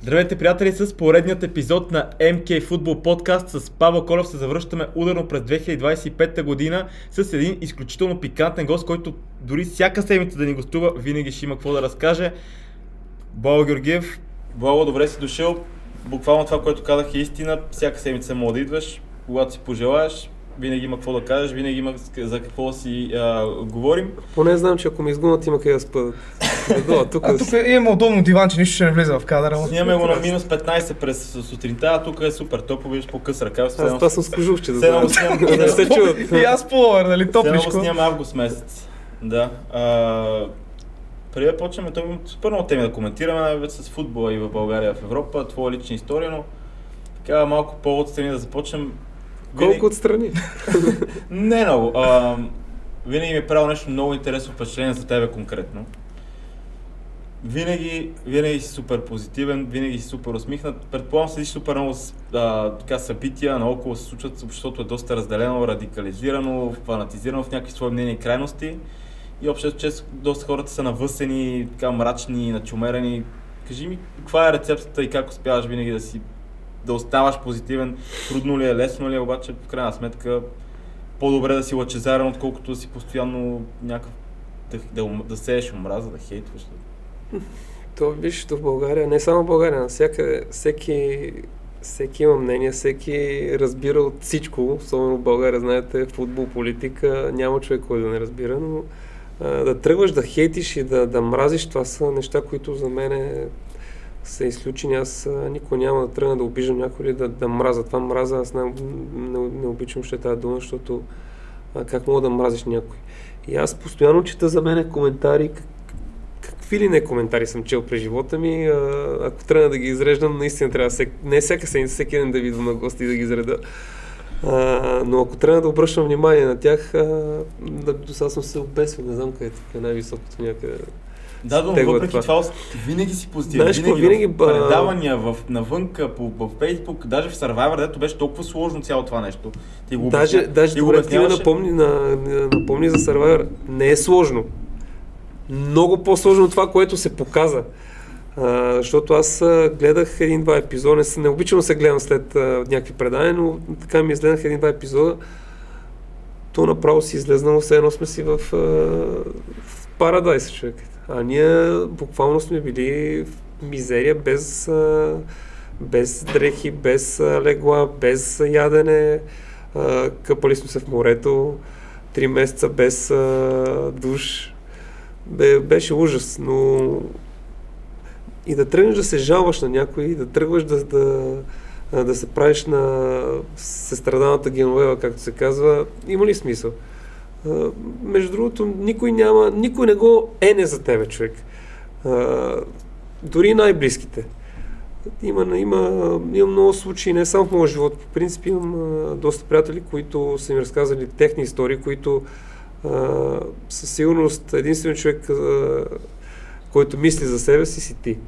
Здравейте, приятели, с поредният епизод на MK Football Podcast с Павел Колев се завръщаме ударно през 2025 година с един изключително пикантен гост, който дори всяка седмица да ни гостува, винаги ще има какво да разкаже. Благо Георгиев, Благо, добре си дошъл. Буквално това, което казах е истина, всяка седмица мога да идваш, когато си пожелаеш. Винаги има какво да кажеш, винаги има за какво да си говорим. Поне знам, че ако ми изгонят, има къде да спъдат. Тук имаме удобно диван, че нищо ще не влиза в кадъра. Снимаме го на минус 15 през сутринта, а тук е супер топло, виждаш по-къс ръка. Аз това съм с кожухче, да се чуват. И аз по-овър, нали, топличко. Сега снимаме август месец. Да. Преди да почнем, супер много теми да коментираме, най-вече с футбола и в България, в Европа, твоя лична история, но така малко по-отстрани да започнем. Колко отстрани? Не много. Винаги ми е правило нещо много интересно впечатление за тебе конкретно. Винаги си супер позитивен, винаги си супер усмихнат. Предполагам, следиш супер много събития, наоколо се случват, обществото е доста разделено, радикализирано, фанатизирано в някакви свои мнения и крайности. И общо често доста хората са навъсени, така мрачни, начумерени. Кажи ми, каква е рецептата и как успяваш винаги да оставаш позитивен? Трудно ли е, лесно ли е, обаче в крайна сметка по-добре да си лъчезарен, отколкото да си постоянно някакъв да сееш омраза, да хейтваш. То виж, в България, не само в България, навсякъде, всеки има мнение, всеки разбира от всичко, особено в България, знаете, футбол, политика, няма човек, който да не разбира, но да тръгваш да хейтиш и да мразиш, това са неща, които за мен са изключени. Аз никога няма да тръгна да обиждам някой или да мразя. Това мраза, аз не обичам ще тази дума, защото как мога да мразиш някой. И аз постоянно чета за мен коментари, какви ли не коментари съм чел през живота ми. Ако тръгна да ги изреждам, наистина трябва не всяка седмица, всеки ден да видя на гости и да ги изреда. Но ако трябва да обръщам внимание на тях, до сега съм се обесил, не знам къде е най-високото някъде. Да, но въпреки това винаги си позитивен. Винаги в предавания, навънка, в Фейсбук, даже в Survivor, дето беше толкова сложно цяло това нещо. Даже добре ти ме напомни за Survivor. Не е сложно. Много по-сложно това, което се показа. Защото аз гледах един-два епизода, не обичам да се гледам след някакви предания, но така ми изгледах един-два епизода. То направо си излезнало, все едно сме си в парадайс, човек. А ние буквално сме били в мизерия, без дрехи, без легла, без ядене. Къпали сме се в морето, 3 месеца без душ. Беше ужас, но и да тръгнеш да се жалваш на някой, и да тръгваш да се правиш на състраданата Геновева, както се казва, има ли смисъл? Между другото, никой не го не за тебе, човек. Дори най-близките. Има много случаи, не само в моя живот. По принцип имам доста приятели, които са ми разказали техни истории, които със сигурност единствен човек, който мисли за себе си ти.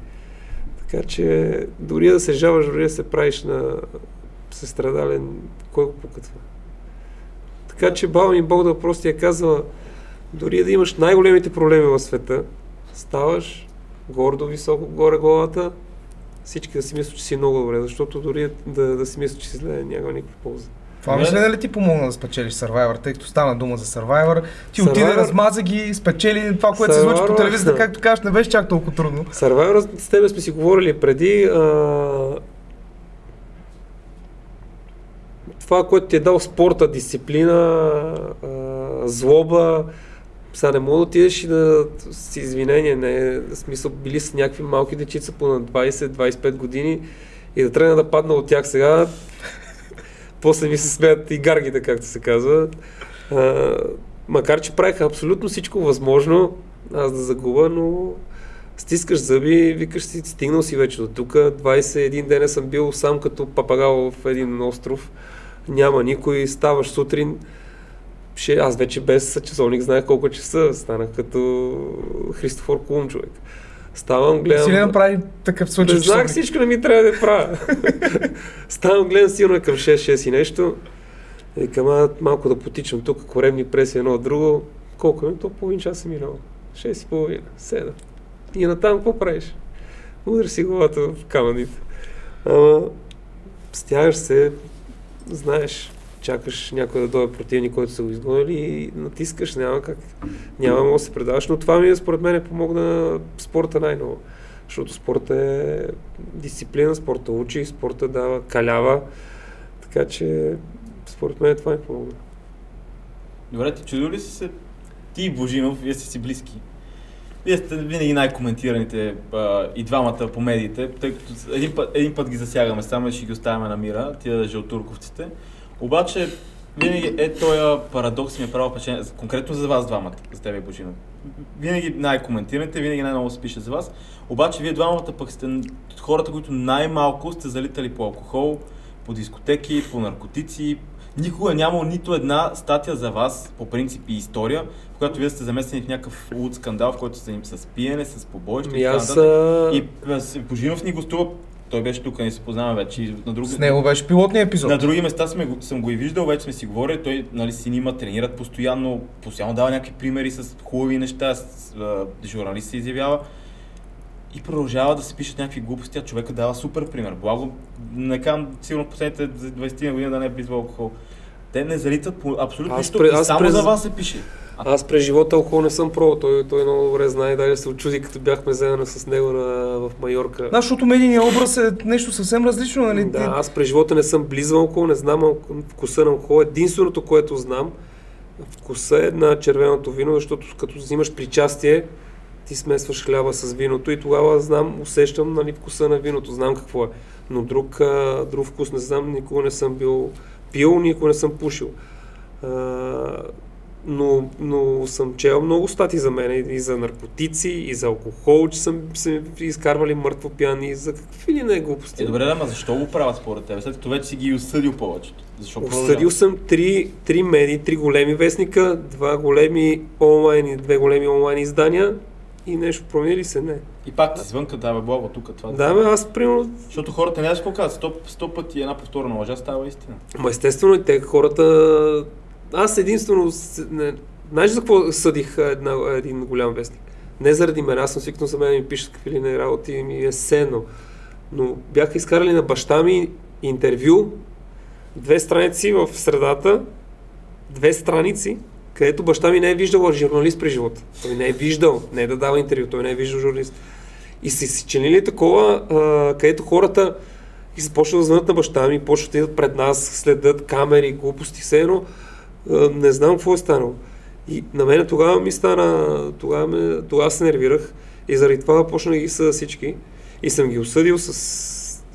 Така че дори да се жалваш, дори да се правиш на състрадален, кой го покътва. Така че баба ми Бог да прости я казва, дори да имаш най-големите проблеми в света, ставаш гордо, високо, горе главата, всички да си мислят, че си много добре, защото дори да си мислят, че си зле, няма никаква полза. Това мисля ли ти помогна да спечелиш Survivor, тъй като стана дума за Survivor? Ти отиде, размаза ги, спечели това, което се случва по телевизията, както кажеш, не беше чак толкова трудно. Survivor, с тебе сме си говорили преди. Това, което ти е дал спорта, дисциплина, злоба, сега не мога да отидеш и да си извинение, не в смисъл, били са някакви малки дечица по на 20-25 години и да тръгна да падна от тях сега. После ми се смеят и гаргите, както се казва. Макар че правиха абсолютно всичко възможно аз да загуба, но стискаш зъби, викаш си, стигнал си вече до тук. 21 дена съм бил сам като папагал в един остров. Няма никой, ставаш сутрин. Аз вече без часовник знаех колко часа. Станах като Христофор Колумб, човек. Ставам, гледам... Си ли направи такъв случай? Не знах, всичко не ми трябва да правя. Ставам, гледам сигурно към 6 и нещо. Викам, малко да потичам тук, коремни преси едно от друго. Колко е? То половин час е минало. 6:30, 7. И натам какво правиш? Удари си главата в камъните. Ама стягаш се, знаеш, чакаш някой да дойде противник, който са го изгонили и натискаш, няма как. Няма да се предаваш, но това ми според мен помогна спорта най-ново. Защото спорта е дисциплина, спорта учи, спорта дава калява, така че според мен това ми помогна. Добре, ти чудил ли си се? Ти и Божинов, вие сте си близки. Вие сте винаги най-коментираните и двамата по медиите, тъй като един път ги засягаме, само ще ги оставяме на мира, тия жълтурковците. Обаче винаги този парадокс ми е правил впечатление, конкретно за вас двамата, за тебе и Божинов. Винаги най-коментираните, винаги най-много се пише за вас, обаче вие двамата пък сте хората, които най-малко сте залитали по алкохол, по дискотеки, по наркотици. Никога нямало нито една статия за вас, по принцип и история, в която вие сте замесени в някакъв луд скандал, в който сте с пиене, с побоище и така нататък. И Божинов ни гостува, той беше тук, не се познаваме вече. С него беше пилотният епизод. На други места съм го и виждал, вече сме си говорили, той сини има, тренират постоянно дава някакви примери с хубави неща, журналист се изявява. И продължава да се пишат някакви глупости, а човека дава супер пример. Благо, не казвам сигурно в последните 20 години да не е близва алкохол. Те не залитат по абсолютно нищо, само за вас се пише. Аз през живота алкохол не съм пробвал, той много добре знае, даже се очуди, като бяхме заедно с него в Майорка. Да, защото медийният образ е нещо съвсем различно, нали? Да, аз през живота не съм близвал алкохол, не знам вкуса на алкохол. Единственото, което знам, вкуса е на червеното вино, защото като взимаш причастие, ти смесваш хляба с виното и тогава усещам вкуса на виното, знам какво е. Но друг вкус не знам, никога не съм бил пил, никога не съм пушил. Но съм чел много статии за мен и за наркотици, и за алкохол, че са изкарвали мъртво пияни, и за какви ли не глупости. Добре, ама защо го правят според тебе? След като вече си ги осъдил повечето. Осъдил съм три медии, 3 големи вестника, 2 големи онлайн и 2 големи онлайн издания. И нещо променили се, не. И пак ти звънка, да бе, благо тук, това. Да, бе, аз примерно... Защото хората не да се показват, 100 пъти една повторна лъжа става истина. Ма естествено и те хората... Аз единствено... Знаеш за какво съдих един голям вестник? Не заради мен, аз съм свикнал за мен да ми пишат какви ли не работи и ми е сено. Но бяха изкарали на баща ми интервю, 2 страници в средата, 2 страници, където баща ми не е виждал журналист при живота. Той не е виждал, не е да дава интервю, той не е виждал журналист. И си чинили такова, където хората и започват да звънят на баща ми, почват да идат пред нас, следят камери, глупости, все едно. Не знам какво е станало. И на мен тогава ми стана, тогава се нервирах и заради това почнах да ги съда всички. И съм ги осъдил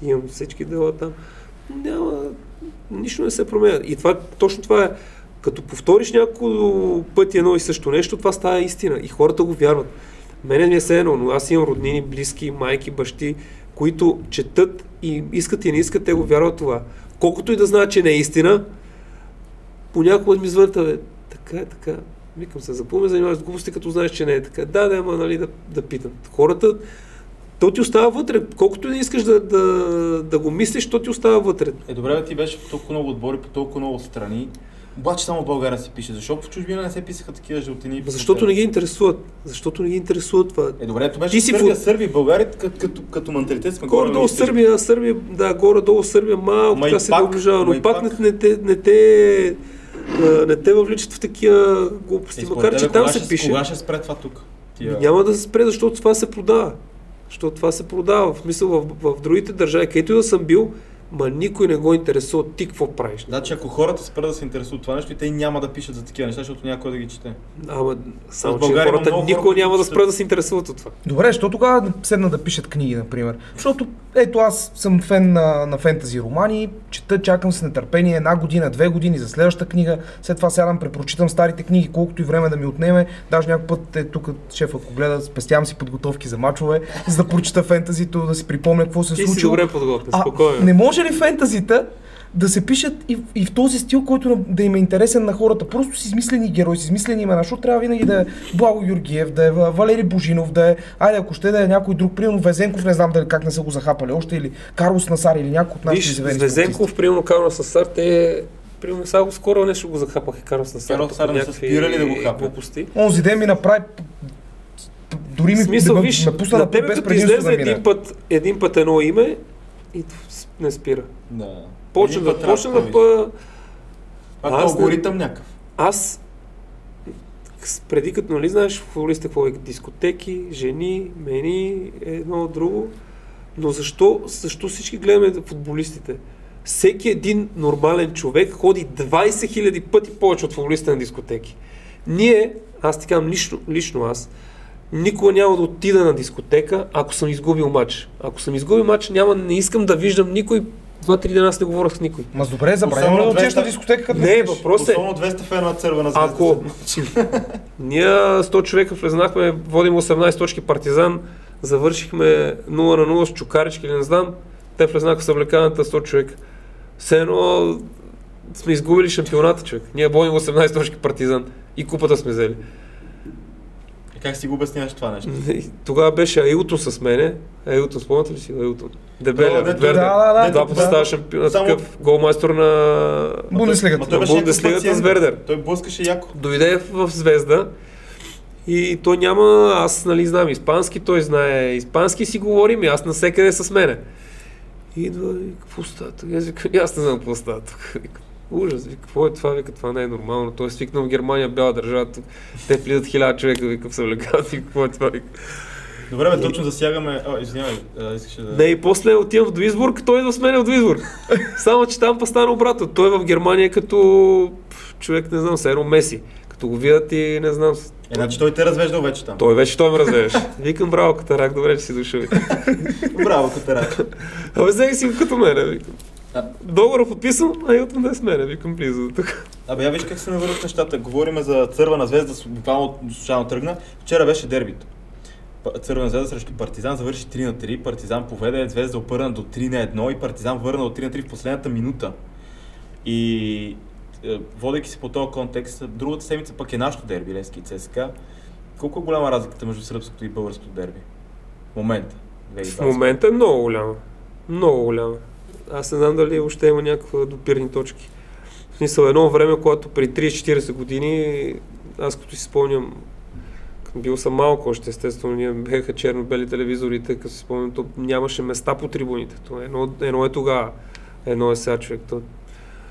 имам всички дела там. Нищо не се променя. И точно това е. Като повториш няколко пъти едно и също нещо, това става истина и хората го вярват. Мене ми е все едно, но аз имам роднини, близки, майки, бащи, които четат и искат и не искат, те го вярват това. Колкото и да знаят, че не е истина, понякога ми звърта, така. Викам се, запомня, занимаваш с глупости, като знаеш, че не е така. Да, ама да питам. Хората, то ти остава вътре. Колкото не искаш да го мислиш, то ти остава вътре. Добре, ти беше по толкова много отбори, по толкова много страни. Обаче само в България се пише. Защо в чужбина не се писаха такива жълтини? Защото не ги интересуват. Защото не ги интересуват това. Добре, това беше Сърбия, в България като менталитет сме горе-долу Сърбия, да, горе-долу Сърбия малко така се доближава, но пак не те въвличат в такива глупости. Макар че там се пише. Кога ще спре това тук? Няма да се спре, защото това се продава. В смисъл в другите държави, където да съм бил, никой не го интересува ти какво правиш. Значи ако хората спрат да се интересуват това нещо, и те няма да пишат за такива неща, защото някой да ги чете. Само че хората никой няма да спрат да се интересуват от това. Добре, защо тогава седна да пишат книги, например? Защото ето аз съм фен на фентази романи, чета, чакам с нетърпение 1 година, 2 години за следващата книга, след това сядам, препрочитам старите книги, колкото и време да ми отнеме. Даже някой път тук шеф, ако гледа, спестявам си подготовки за мачове, за да прочита фентазито, да си припомня какво се е случило. Ти си добре подготвен, спокойно. Не може ли фентазита да се пишат и в този стил, който да им е интересен на хората? Просто с измислени герои, с измислени имена, защото трябва винаги да е Благо Георгиев, да е Валери Божинов, да е, ако ще да е някой друг, примерно Везенков, не знам как не са го захапали още, или Карлос Насар, или някой от нашите изявени спортисти. Везенков, примерно Карлос Насар, примерно сега скоро нещо го захапаха Карлос Насар. Карлос Насар не са спирали да го хапят. Онзи ден ми направи дори ми ме пусна на тебе без като предимство излезе да мине. един път едно име и не спира. Да. Почна да алгоритъм някакъв. Аз преди като, нали знаеш, футболистите какво е дискотеки, жени, мени, едно друго, но защо всички гледаме футболистите? Всеки един нормален човек ходи 20 000 пъти повече от футболистите на дискотеки. Аз ти казвам лично аз, никога няма да отида на дискотека, ако съм изгубил матч. Ако съм изгубил матч, не искам да виждам никой. 2-3 дена аз не говоря с никой. Ма добре, забравяме да отидеш на дискотека, като не, въпрос е... Особено 200 фена на Цървена звезда. Ако ние 100 човека влезнахме, водим 18 точки Партизан, завършихме 0-0 с чукарички или не знам, те влезнаха в съблеканата 100 човека. Все едно сме изгубили шампионата, човек. Ние водим 18 точки Партизан и купата сме взели. Как си го обясняваш това нещо? Тогава беше Аилтон с мене. Аилтон, спомняте ли си Аилтон? Дебеля, Вердер. Да. Два става шампион, такъв голмайстор на Бундеслигата с Вердер. Той блъскаше яко. Дойде в Звезда и той няма, аз нали знам испански, той знае испански, си говорим и аз навсекъде с мене. Идва и какво става тук? Аз не знам какво става тук. Ужас, какво е това? Вика, това не е нормално. Той е свикнал в Германия, бяла държава. Те влизат 1000 човека, вика, в съвлекат и какво е това? Вика. Добре, бе, точно засягаме... Извинявай, искаше да... Не, и после отивам в Дуисбург, той идва с мен в Дуисбург. Само, че там па стана обратно. Той е в Германия като човек, не знам, все едно Меси. Като го видят и не знам... Значи той те развеждал вече там. Той ме развеждаш. Викам, браво, Катарак, добре, че си дошъл. Браво, Катарак. Абе, взех си го като мене, викам. Договора подписам, а Илтон да е с мене, викам близо до тук. Абе, я виж как се навърват нещата. Говориме за Цървена звезда, буквално случайно тръгна. Вчера беше дербито. Цървена звезда срещу Партизан завърши 3-3, Партизан поведе, Звезда опърна до 3-1 и Партизан върна до 3-3 в последната минута. И водейки се по този контекст, другата седмица пък е нашото дерби, Левски и ЦСКА. Колко е голяма разликата между сръбското и българското дерби? В момента. В момента е много голяма. Много голяма. Аз не знам дали въобще има някакви допирни точки. В смисъл, едно време, когато при 30-40 години, аз като си спомням, бил съм малко още, естествено, ние беха черно-бели телевизорите, като си спомням, то нямаше места по трибуните. Едно е тогава, едно е сега, човек.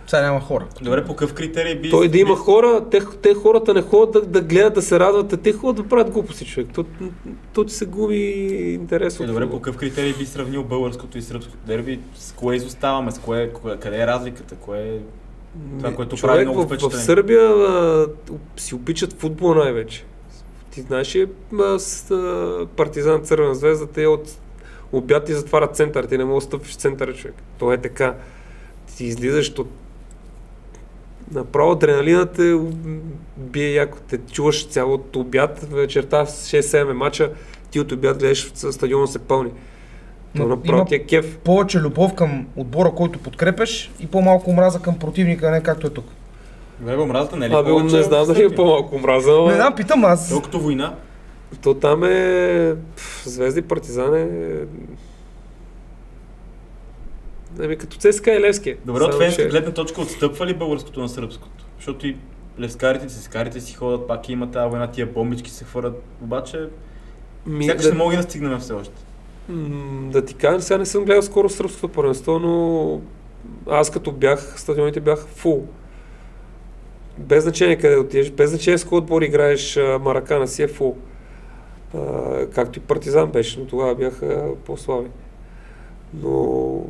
Сега няма хора. Добре, по какъв критерий би... Той да има хора, те хората не ходят да гледат, да се радват, те ходят да правят глупости, човек. То ти се губи интерес. Добре, по какъв критерий би сравнил българското и сръбското дерби? С кое изоставаме? Къде е разликата? Кое е това, което прави много впечатление? В Сърбия си обичат футбол най-вече. Ти знаеш ли, Партизан, Цървена звезда, те от обяд ти затварят център, ти не можеш да стъпиш в центъра, човек. То е така. Ти излизаш от... Направо адреналинът те бие яко. Те чуваш цялото обяд, вечерта 6-7 мача, ти от обяд гледаш стадиона се пълни. То направо ти е кеф. Повече любов към отбора, който подкрепеш и по-малко омраза към противника, не както е тук. Омразата не е ли повече? Не знам дали е по-малко омраза. Не знам, питам аз. Толкова война. То там е... Звезда и Партизан е... като ЦСКА и Левски. Добре, от фенска гледна точка отстъпва ли българското на сръбското? Защото и левскарите, цескарите си ходят, пак има тази война, тия бомбички се хвърлят, обаче сякаш не мога да стигнем все още. Да ти кажа, сега не съм гледал скоро сръбското първенство, но аз като бях, стадионите бяха фул. Без значение къде отидеш, без значение с кой отбор играеш, Маракана си е фул. Както и Партизан беше, но тогава бяха по-слаби. Но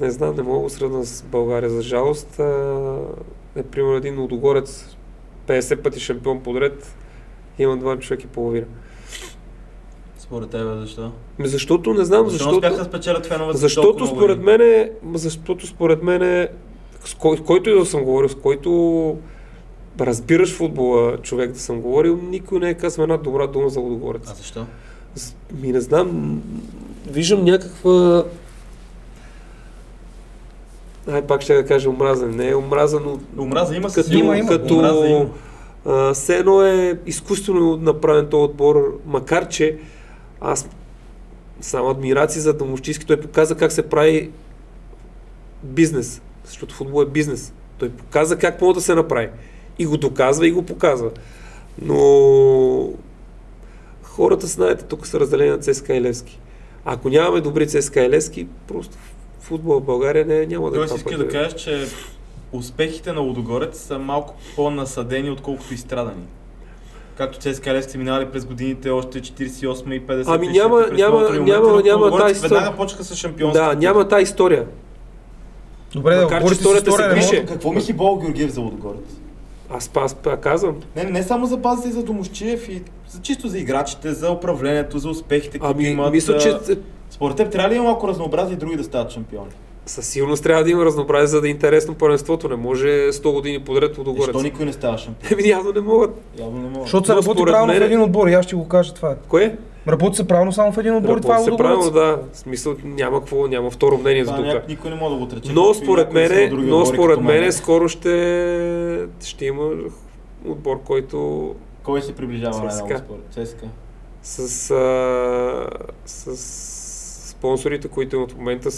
не знам, не мога да сравня с България. За жалост, примерно един Лудогорец 50 пъти шампион подред, има 2 човека и половина. Според тебе защо? Защото не знам, защото според мен с който и да съм говорил, с който разбираш футбола човек да съм говорил, никой не е казал една добра дума за Лудогорец. А защо? Не знам, виждам някаква... пак ще да кажа омраза. Не е омраза, но... Омраза има като, има. Като все едно е изкуствено направен този отбор, макар че аз само адмирации за Домовчийски, той показа как се прави бизнес, защото футбол е бизнес. Той показа как може да се направи. И го доказва, и го показва. Но хората, знаете, тук са разделени на ЦСКА и Левски. Ако нямаме добри ЦСКА и Левски, просто футбол в България няма да Тоест искаш да кажеш, че успехите на Лудогорец са малко по-насадени, отколкото изстрадани. Както ЦСКА и Левски минали през годините още 48 и 50. Ами няма тази история. Веднага почнаха с шампионство. Да, няма тази история. Добре, да говорите с история. пише. Какво мисли Бог Георгиев за Лудогорец? Аз казвам. Не само за базата и за Домусчиев, и чисто за играчите, за управлението, за успехите, които имат. Мисля, че... Според теб трябва ли има малко разнообразие и други да стават шампиони? Със сигурност трябва да има разнообразие, за да е интересно първенството. Не може 100 години подред Лудогорец. Защо никой не става шампион? Явно не могат. Защото се работи правилно в един отбор и аз ще го кажа това. Кое? Работи се правилно само в един отбор и това е Лудогорец. Правилно, да. В смисъл няма второ мнение за тук. Никой не може да го отрече. Но според мен скоро ще има отбор, който... Кой се приближава най-много според? ЦСКА. С спонсорите, които имат в момента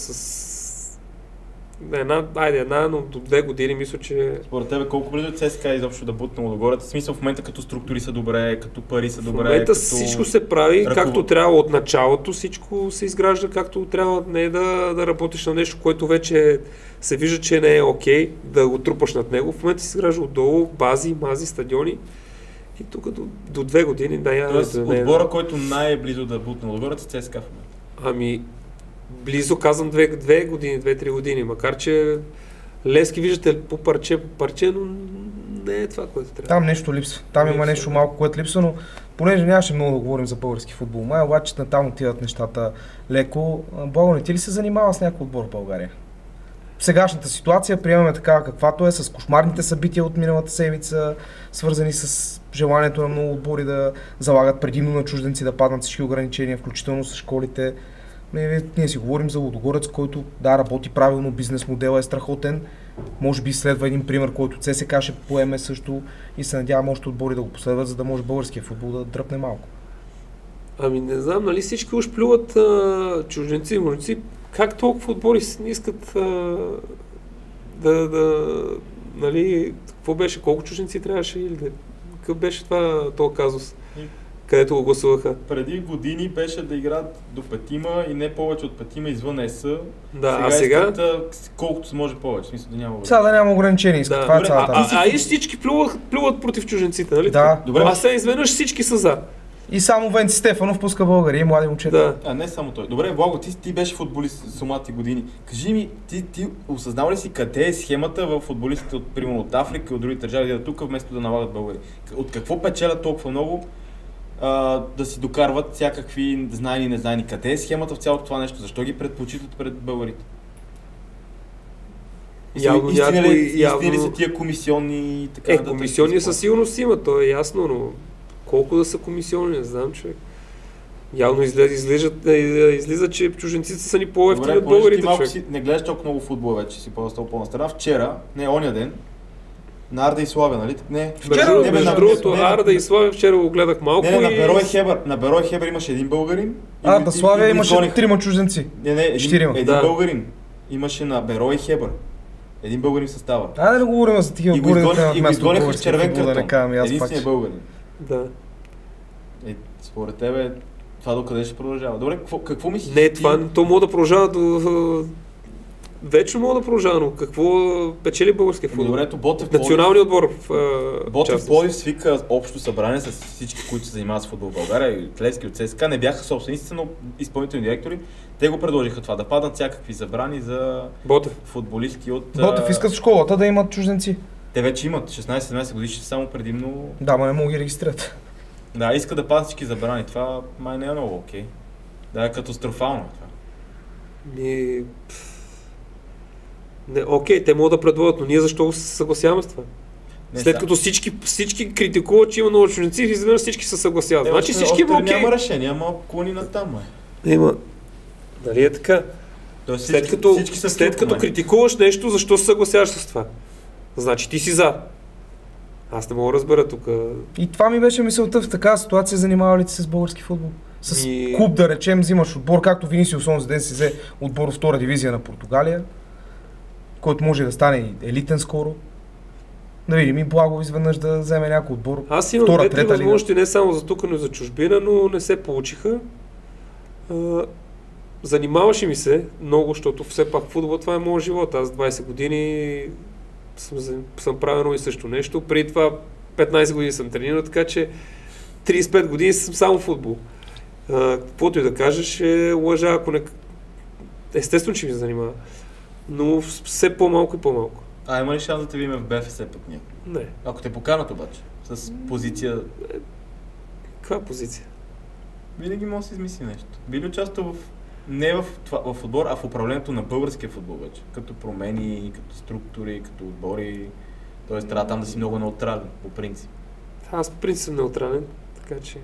една, но до 2 години мисля, че... Според тебе колко близо ЦСКА изобщо да бутне Лудогорец? В смисъл в момента като структури са добре, като пари са добре, в момента всичко се прави както трябва от началото, всичко се изгражда както трябва, не да работиш на нещо, което вече се вижда, че не е окей, да го трупаш над него. В момента се изгражда отдолу бази, мази, стадиони и тук до 2 години Тоест отбора, който най-близо да бутне Лудогорец е ЦСКА в момента. Ами, близо казвам 2 години, 2-3 години, макар че Левски виждате по парче, но не е това, което трябва. Там нещо липсва. Там има нещо малко, което липсва, но понеже нямаше много да говорим за български футбол, обаче там отиват нещата леко. Благо, не ти ли се занимава с някой отбор в България? В сегашната ситуация приемаме такава каквато е, с кошмарните събития от миналата седмица, свързани с желанието на много отбори да залагат предимно на чужденци, да паднат всички ограничения, включително с школите. Ние си говорим за Лудогорец, който работи правилно, бизнес модела е страхотен. Може би следва един пример, който ЦСКА ще поеме също и се надявам още отбори да го последват, за да може българския футбол да дръпне малко. Ами не знам, нали всички уж плюват чужденци, мужици. Как толкова отбори не искат нали, какво беше, колко чужденци трябваше или какъв беше това този казус? Където го гласуваха. Преди години беше да играят до 5 и не повече от 5 извън ЕС. Да, сега колкото се може повече. Смисъл да няма. Сега да няма ограничения. Да. Това е цялата. И всички плюват против чужденците, нали? Да. Добре. А сега изведнъж всички са за. И само Венци Стефанов пуска България и млади момчета. Да. Не само той. Добре, Благо, ти беше футболист с млади години. Кажи ми, ти осъзнава ли си къде е схемата в футболистите от, примерно, от Африка и от други държави да тук, вместо да налагат българи? От какво печелят толкова много да си докарват всякакви знайни и незнайни? Къде е схемата в цялото това нещо? Защо ги предпочитат пред българите? Истини ли са тия комисионни и така нататък? Комисионни със сигурност има, то е ясно, но колко да са комисионни, не знам, човек. Явно излиза, че чужденците са ни по-ефтини от българите, човек. Не гледаш толкова много футбол вече, си по-остал по-на страна. Вчера, оня ден, на Арда и Славя, нали? Между другото, Арда и Славя вчера го гледах малко на Берой Хебър имаше един българин. Арда Славя имаше 3 чужденци. Един българин имаше на Берой Хебър. Един българин състава. Да не говорим за такива българи и го изгониха с червен картон. Единственият българин. Да. Според тебе това докъде ще продължава? Добре, какво мислиш? Не, то мога да продължава вечно мога да продължава, но какво печели българския футбол? Добре, националният отбор Ботев Пловдив свика общо събрание с всички, които се занимават с футбол в България, и от Левски, от ЦСКА, не бяха собствениците, но изпълнителни директори. Те го предложиха това, да паднат всякакви забрани за футболисти от... Ботев искат в школата да имат чужденци. Те вече имат 16-17 годишни, само предимно... Да, но не мога ги регистрират. Да, искат да паднат всички забрани. Това май не е много окей. Да, е катастрофално това. Окей, те могат да предложат, но ние защо се съгласяваме с това? След като всички критикуват, че има много чужденци, изведнъж всички се съгласяват. Значи всички има окей. Няма решение, ама клони на там, Има. Дали е така? След като критикуваш нещо, защо се съгласяваш с това? Значи ти си за. Аз не мога да разбера тук. И това ми беше мисълта в такава ситуация, занимава ли ти се с български футбол? С клуб, да речем, взимаш отбор, както Винисиус онзи ден си взе отбор в 2-ра дивизия на Португалия, който може да стане елитен скоро. Да видим и Благо изведнъж да вземе някой отбор. Аз имам две-три възможности не само за тук, но и за чужбина, но не се получиха. Занимаваше ми се много, защото все пак футбол това е моят живот. Аз 20 години съм правил и също нещо. Преди това 15 години съм тренирал, така че 35 години съм само футбол. Каквото и да кажеш е лъжа, ако не... Естествено, че ми занимава. Но все по-малко и по-малко. Има ли шанс да те видим в БФС пък ние? Не. Ако те поканат обаче, с позиция... Каква позиция? Винаги може да се измисли нещо. Би ли участвал не в отбор, а в управлението на българския футбол вече? Като промени, като структури, като отбори. Тоест трябва там да си много неутрален, по принцип. Аз по принцип съм неутрален, така че...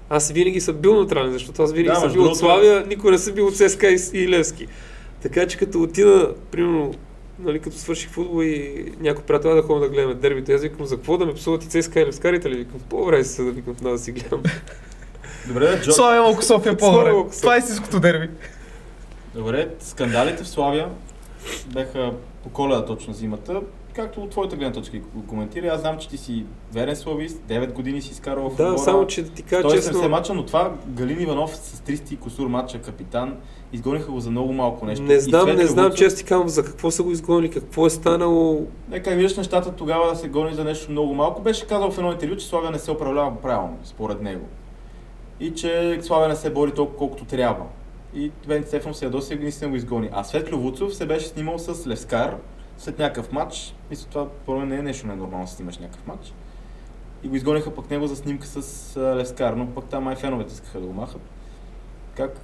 Аз винаги съм бил неутрален, защото аз винаги съм бил от Славия, никой не съм бил от ЦСКА и Левски. Така че като отида, примерно, нали, като свърших футбол и някой приятел да ходим да гледаме дербито, аз викам, за какво да ме псуват и ЦСКА и Левскарите ли? Викам, по-добре си се да викам, да си гледам. Добре, Джо... Славия Локо София по-добре. Това е истинското дерби. Добре, скандалите в Славия беха по Коледа точно зимата. Както от твоята гледна точка го коментира, аз знам, че ти си верен славист, 9 години си изкарал в отбора. Да, само че да ти кажа честно... 170 мача, но това Галин Иванов с 300 кусур мача капитан, изгониха го за много малко нещо. Не знам, че аз ти казвам за какво са го изгонили, какво е станало... Как виждаш нещата тогава да се гони за нещо много малко, беше казал в едно интервю, че Славия не се управлява правилно, според него. И че Славия не се бори толкова колкото трябва. И Венци Стефанов се ядоса и наистина го изгони. А Светло Вуцов се беше снимал с Левскар след някакъв матч. Мисля, това порой не е нещо ненормално да снимаш някакъв матч. И го изгониха пък него за снимка с Левскар, но пък там май феновете искаха да го махат. Как?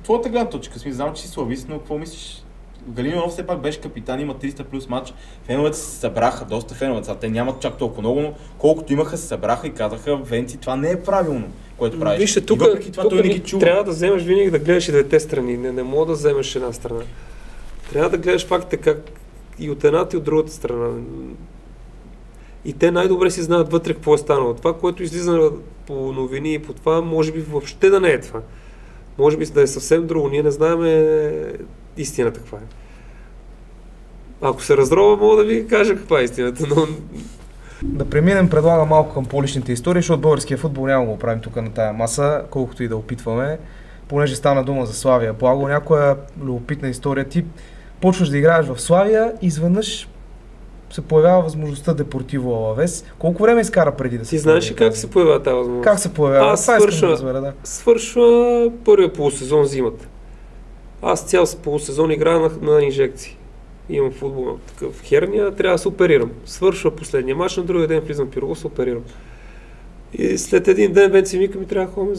Твоята гледна точка, знам, че си славист, но какво мислиш? Галин Иванов все пак беше капитан, има 300 плюс матч. Феновете се събраха, доста феновете, те нямат чак толкова много, но колкото имаха се събраха и казаха, Венци, това не е правилно, което правиш. Вижте, тук трябва да вземеш винаги да гледаш и двете страни, не мога да вземеш една страна. Трябва да гледаш фактите как и от едната и от другата страна. И те най-добре си знаят вътре какво е станало. Това, което излиза по новини и по това, може би въобще да не е това. Може би да е съвсем друго. Ние не знаем истината каква е. Ако се разрова, мога да ви кажа каква е истината, но... Да преминем, предлагам малко към по-личните истории, защото българския футбол няма го правим тук на тая маса, колкото и да опитваме. Понеже стана дума за Славия. Благо, някоя любопитна история. Ти почваш да играеш в Славия и изведнъж се появява възможността Депортиво Алавес. Колко време изкара преди да се... Ти знаеш ли как се появява тази възможност? Как се появява? Свършва първия полусезон зимата. Аз цял полусезон играя на инжекции. Имам футбол такъв херния, трябва да се оперирам. Свършва последния мач, на другия ден влизам в Пирогов, се оперирам. И след един ден Венци вика ми трябва да ходим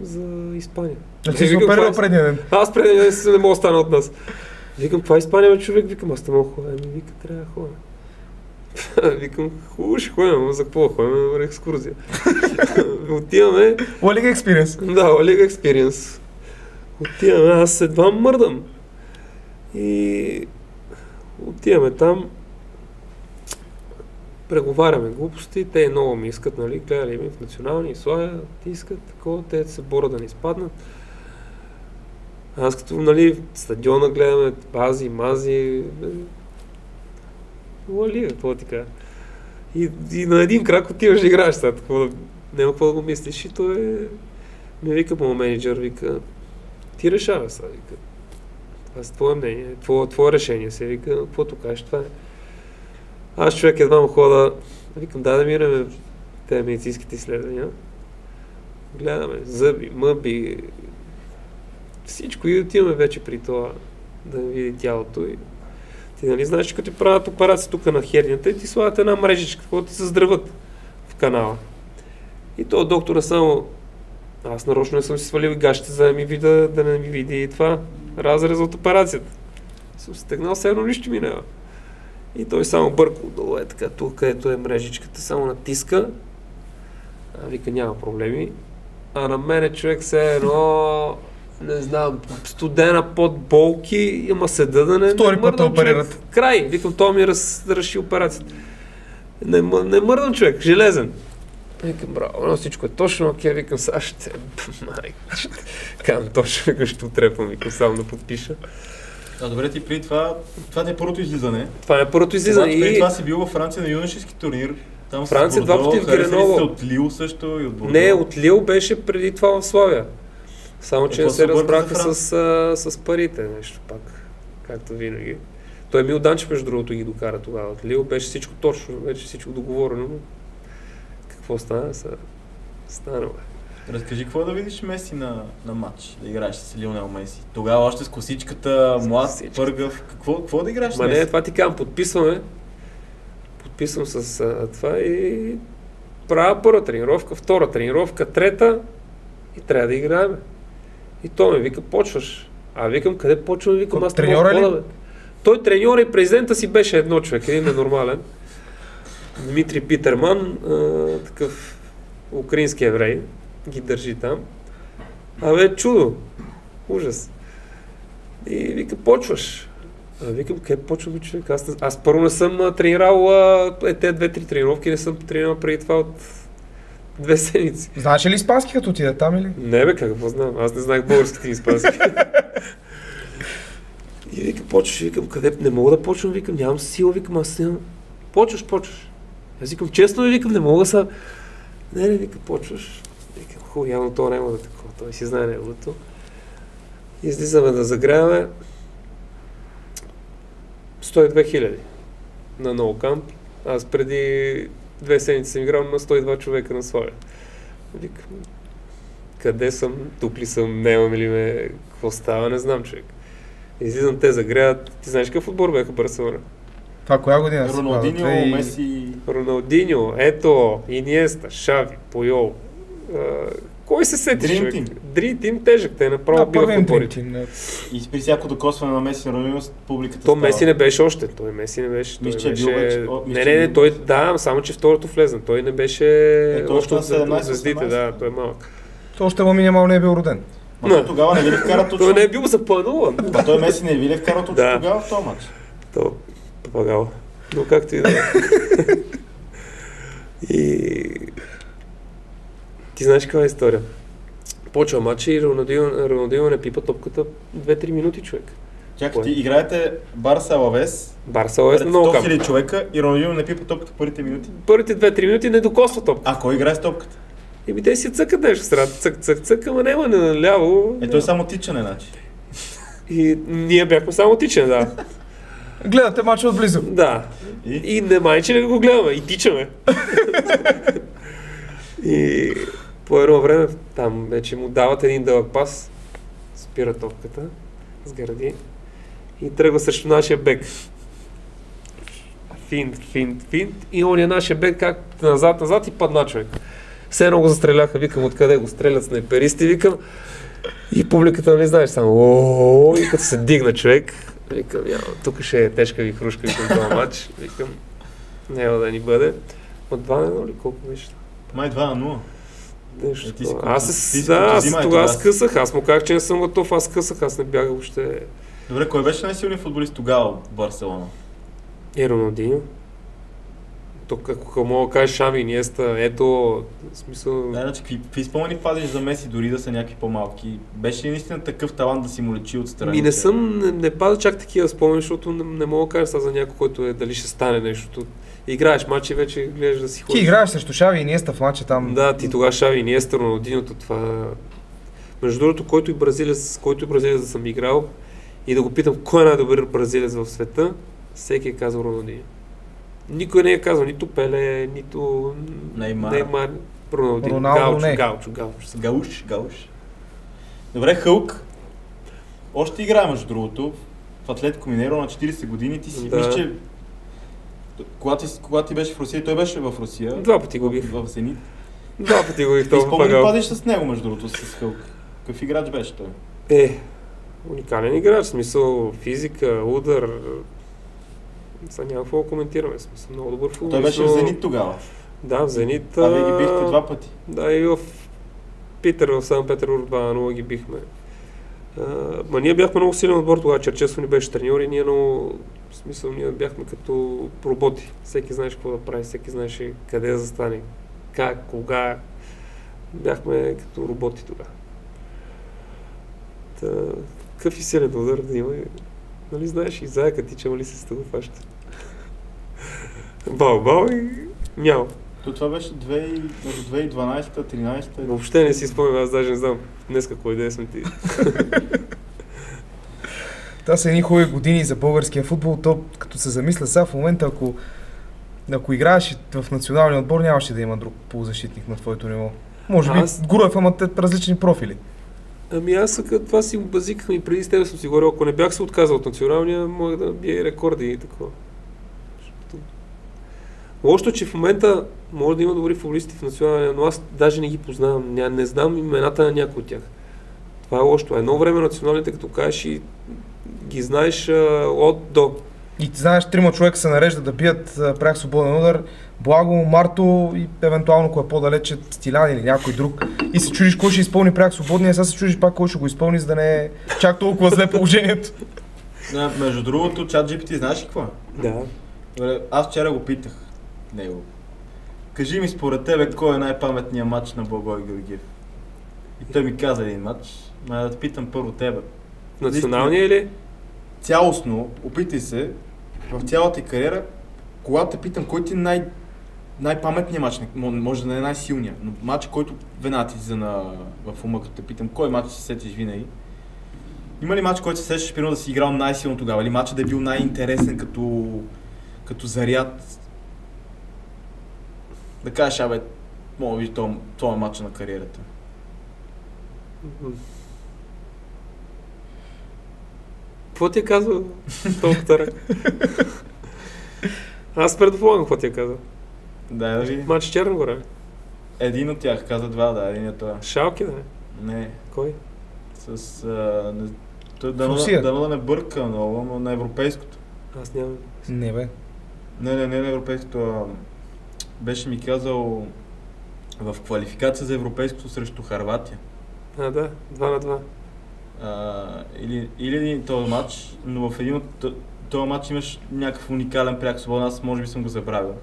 за Испания. Ти си оперирал предния ден? Аз предния ден не мога да стана от нас. Викам, това е Испания, бе, човек? Викам, аз не мога да ходя. Вика, трябва да ходя. Викам, хубаво ще ходим, за какво ходим на екскурзия. Отиваме... Лига Експириенс. Да, Лига Експириенс. Отиваме, аз едва мърдам. И отиваме там, преговаряме глупости, те много ми искат, нали, гледали ми в национални Славия, ти искат такова, те се борят да не изпаднат. Аз като, нали, стадиона гледаме, бази, мази, лига, какво ти кажа. И на един крак отиваш да играеш сега, такова, няма какво да го мислиш и той ми вика моят менеджер, вика, ти решава сега, вика. Това е твое мнение, твое решение се вика, каквото кажеш, това е. Аз човек едва му хода, викам, да минем тези медицинските изследвания. Гледаме зъби, мъби, всичко и отиваме вече при това да види тялото. И ти нали знаеш, че като ти правят операция тук на хернията и ти слагат една мрежичка, която ти се здрават в канала. И то доктора само, аз нарочно не съм си свалил и гащите, за да ми вида, да не ми види и това разрез от операцията. Съм стегнал, все едно нищо минава. И той само бърка отдолу, е така, тук където е мрежичката, само натиска. Вика, няма проблеми. А на мене човек се едно, не знам, студена под болки, ама седа да не втори път оперират. Край, викам, то ми разреши операцията. Не мърдам човек, железен. Викам, браво, но всичко е точно, окей, викам, сега ще... Казвам, точно, викам, ще отрепвам, викам, само да подпиша. Добре, ти преди това ти е първото излизане. Това е първото излизане. Преди това си бил във Франция на юношески турнир. Там Франция два пъти в Греново. От Лил също и от Бордо. Не, от Лил беше преди това в Славия. Само, че не се разбраха с парите, нещо пак, както винаги. Той Емил Данчев, между другото, ги докара тогава. От Лил беше всичко точно, вече всичко договорено. Какво стана? Стана, бе. Разкажи, какво да видиш Меси на матч, да играеш с Лионел Меси? Тогава още с косичката, млад, пъргав, какво да играеш с Меси? Не, това ти казвам, подписвам с това и правя първа тренировка, втора тренировка, трета и трябва да играем. И той ме вика, почваш. А викам, къде почвам? Викам, аз не мога да, бе. Той треньор и президента си беше едно човек, един ненормален. Дмитрий Питерман, такъв украински еврей, ги държи там. Абе, чудо, ужас. И вика, почваш. Викам, къде почвам, човек? Аз първо не съм тренирал тези 2-3 тренировки, не съм тренирал преди това от 2 седмици. Знаеш ли испански като отида там или? Не бе, какво знам, аз не знаех българските и испански. И вика, почваш, викам, къде не мога да почвам, викам, нямам сила, викам, аз нямам. Почваш. Аз викам, честно ви викам, не мога са. Не, викам, почваш. Викам, хубаво, явно това няма да такова, той си знае неговото. Излизаме да загряваме 102 000 на ноукамп. Аз преди 2 седмици съм играл на 102 човека на своя. Викам, къде съм, тук ли съм, нямам ли ме, какво става, не знам, човек. Излизам, те загряват. Ти знаеш какъв отбор бяха Барселона? Това коя година? Роналдиньо, Меси... Роналдиньо, ето, Иниеста, Шави, Пойол. Кой се сетиш, човек? Dream Team тежък, те направо биват отборите. И при всяко докосване на Меси на Роналдиньо публиката става. Меси не беше още, той Меси не беше. Не, той, да, само че второто влезна, той не беше още от звездите, да, той е малък. Той още минимално не е бил роден. Той тогава не ви ли вкара точно? Той не е бил заплануван. Той Меси не ви ли вкара точно тогава в този матч? То попагава. Но както и да е. И... Ти знаеш каква е история? Почва матча и Роналдиньо не пипа топката 2-3 минути, човек. Чакай, ти играете Барса Алавес. Барса Алавес на много 100 000 човека и Роналдиньо не пипа топката първите минути. Първите 2-3 минути не докосва топката. А кой играе с топката? Еми те си цъкат нещо сред, цък, ама няма наляво. Той е само тичане, значи. И ние бяхме само тичане, да. Гледате мача отблизо. Да. И не майче не го гледаме, и тичаме. И по едно време там вече му дават един дълъг пас, спира топката, сгради и тръгва срещу нашия бек. Финт. И он е нашия бек как назад и падна, човек. Все едно го застреляха, викам, откъде го стрелят снайперисти, викам. И публиката, нали знаеш, само и като се дигна човек, викам, тук ще е тежка ви хрушка, викам, това матч, викам, няма да ни бъде. От 2-0 ли, колко беше? Май 2-0. Нещо. Аз тогава скъсах, аз му казах, че не съм готов, аз скъсах, аз не бягах въобще. Добре, кой беше най-силният футболист тогава в Барселона? Роналдиньо. Тук, ако мога да кажеш Шави, Иниеста, ето, в смисъл... Да, значи, какви спомени пазиш за Меси, дори да са някакви по-малки? Беше ли наистина такъв талант да си му лечи отстрани? Не пазя чак такива спомени, защото не мога да кажа за някой, който е дали ще стане нещо. Играеш матч и вече гледаш да си ходиш. Ти играеш срещу Шави и Иниеста в матча там. Да, ти тогава Шави и Иниеста, Роналдиньото, това... Между другото, който и бразилец да съм играл и да го питам кой е най-добър бразилец в света, всеки е казал Роналдиньо. Никой не е казал нито Пеле, нито Неймар, Роналдиньо, Гауш. Добре, Хълк. Още играе, между другото, в Атлетико Минейро на 40 години. Ти си мисля, че когато ти беше в Русия, той беше в Русия. 2 пъти го бих. В Зенит. 2 пъти го бих. Ти спомни падиш с него, между другото, с Хълк. Какъв играч беше той? Уникален играч, в смисъл физика, удар. Сега няма какво да коментираме, смисъл много добър футболист. Той беше в Зенит тогава? Да, в Зенит. А вие ги бихте 2 пъти? Да, и в Питер, в Санкт-Петербург 2-0 ги бихме. Ние бяхме много силен отбор тогава, Черчесов ни беше треньор и ние много, в смисъл, ние бяхме като роботи. Всеки знаеше какво да прави, всеки знаеше къде да застане, как, кога. Бяхме като роботи тогава. Какъв и силен удар да има. Нали знаеш, и заека тича, ли се го фаща. Бал и мяу. Това беше 2012-13. Въобще не си спомням, аз даже не знам днес какво идея съм ти. Това са едни хубави години за българския футбол. То, като се замисля сега в момента, ако играеш в националния отбор, нямаше да има друг полузащитник на твоето ниво. Може би Груев, ама различни профили. Ами аз това си базиках и преди с теб съм си говорил, ако не бях се отказал от националния, мога да бия и рекорди и такова. Лошото, че в момента може да има добри футболисти в националния, но аз даже не ги познавам, не знам имената на някой от тях. Това е лошото. Едно време националните, като кажеш, и ги знаеш от до. И ти знаеш, 3 човека се нарежда да бият пряк свободен удар, Благо, Марто и евентуално, ако е по-далече, Стилян или някой друг. И се чудиш кой ще изпълни пряк свободния, сега се чудиш пак кой ще го изпълни, за да не е чак толкова зле положението. Да, между другото, ChatGPT знаеш ли какво? Да. Аз вчера го питах него. Кажи ми според тебе кой е най-паметният матч на Благой Георгиев? И той ми каза един матч, да те питам първо тебе. Националния или? Цялостно, опитай се, в цялата кариера, когато те питам кой ти е най-паметният матч, може да не е най-силният, но матч, който веднага ти в ума, като те питам кой матч се сетиш винаги. Има ли матч, който се сещаш, примерно да си играл най-силно тогава, или матчът да е бил най-интересен като заряд? Да кажеш, мога да види това матча на кариерата. Какво ти е казал толкова тарак? Аз предполагам какво ти е казал. Да видим. Матч Черна гора. Един от тях, каза два, да, един е това. Шалки, да? Не. Кой? Дано да не бърка много, но на европейското. Аз нямам. Не бе. Не на европейското. Беше ми казал в квалификация за европейското срещу Хърватия. Да, 2-2. Или този матч, но в един от този матч имаш някакъв уникален пряк свободен, аз може би съм го забравил.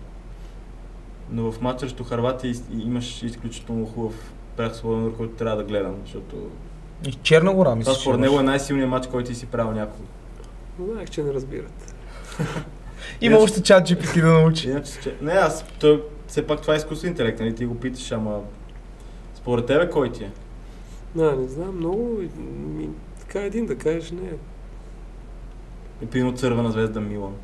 Но в матч срещу Хърватия имаш изключително хубав пряк свободен, който трябва да гледам, защото... И Черна гора, мисля, това според него е най-силният матч, който ти си правил някога. Знаех, че не разбират. Има още ChatGPT да научи. Не, все пак това е изкуствен интелект, нали? Ти го питаш, ама... Според тебе кой ти е? Не знам, много... Така един да кажеш, не. И примерно Цървена звезда Милан.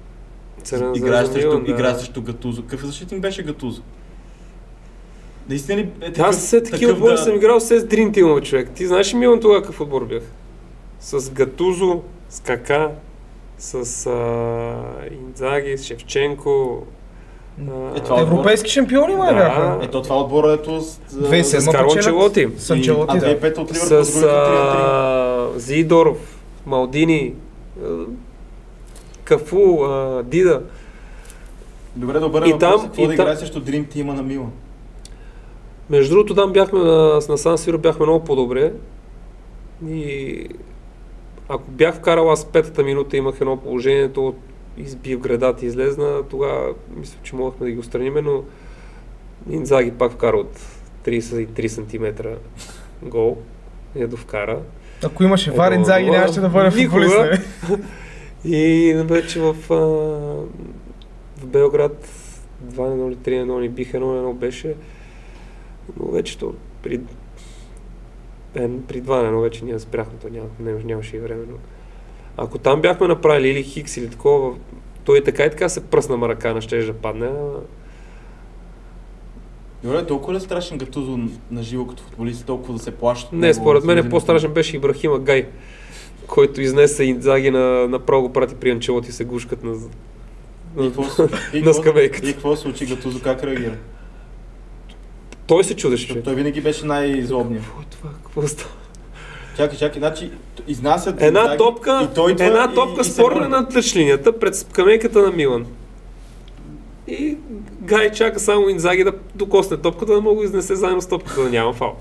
Играеш срещу Гатузо. Какъв защитник беше Гатузо? Наистина ли е такъв? Аз все такива отбори съм играл с Dream Team, човек. Ти знаеш ли Милан тогава какъв отбор бях? С Гатузо, с Кака, с Инзаги, с Шевченко. Европейски шампиони май бяха. Ето това отбора с Карло Анчелоти. С Анчелоти, да. 2005 от Ливърпул с Зидоров, Малдини, Кафу, Дида. Добре, да обърнем въпрос, какво да играе срещу Dream Team на Милан? Между другото, там бяхме на Сан Сиро, бяхме много по-добре. И ако бях вкарал аз 5-та минута, имах едно положение, то избив гредата и излезна, тогава мисля, че могахме да ги отстраним, но Инзаги пак вкара от 33 см гол. Я довкара. Ако имаше вар, Инзаги нямаше да бъде футболист. И вече в Белград 2-0, 3-0 ни биха, 1-1 беше. Но вече то при 2-1 вече ние спряхме, то нямаше и време. Но... Ако там бяхме направили или Хикс или такова, той и така се пръсна Маракана, ще да падне. Добре, толкова ли страшен Гатузо на живо като футболист, толкова да се плащат? Не, според мен по-страшен беше Ибрахима Гай, който изнесе Инзаги направо го прати при Анчелоти и се гушкат на скамейката. И какво се случи Гатузо, как реагира? Той се чудеше, че. Той винаги беше най-злобният. Какво е това? Какво става? Чакай, значи изнасят една топка спорна на тъчлинията пред скамейката на Милан. И Гай чака само Инзаги да докосне топката, да мога да изнесе заедно с топката, да няма фал.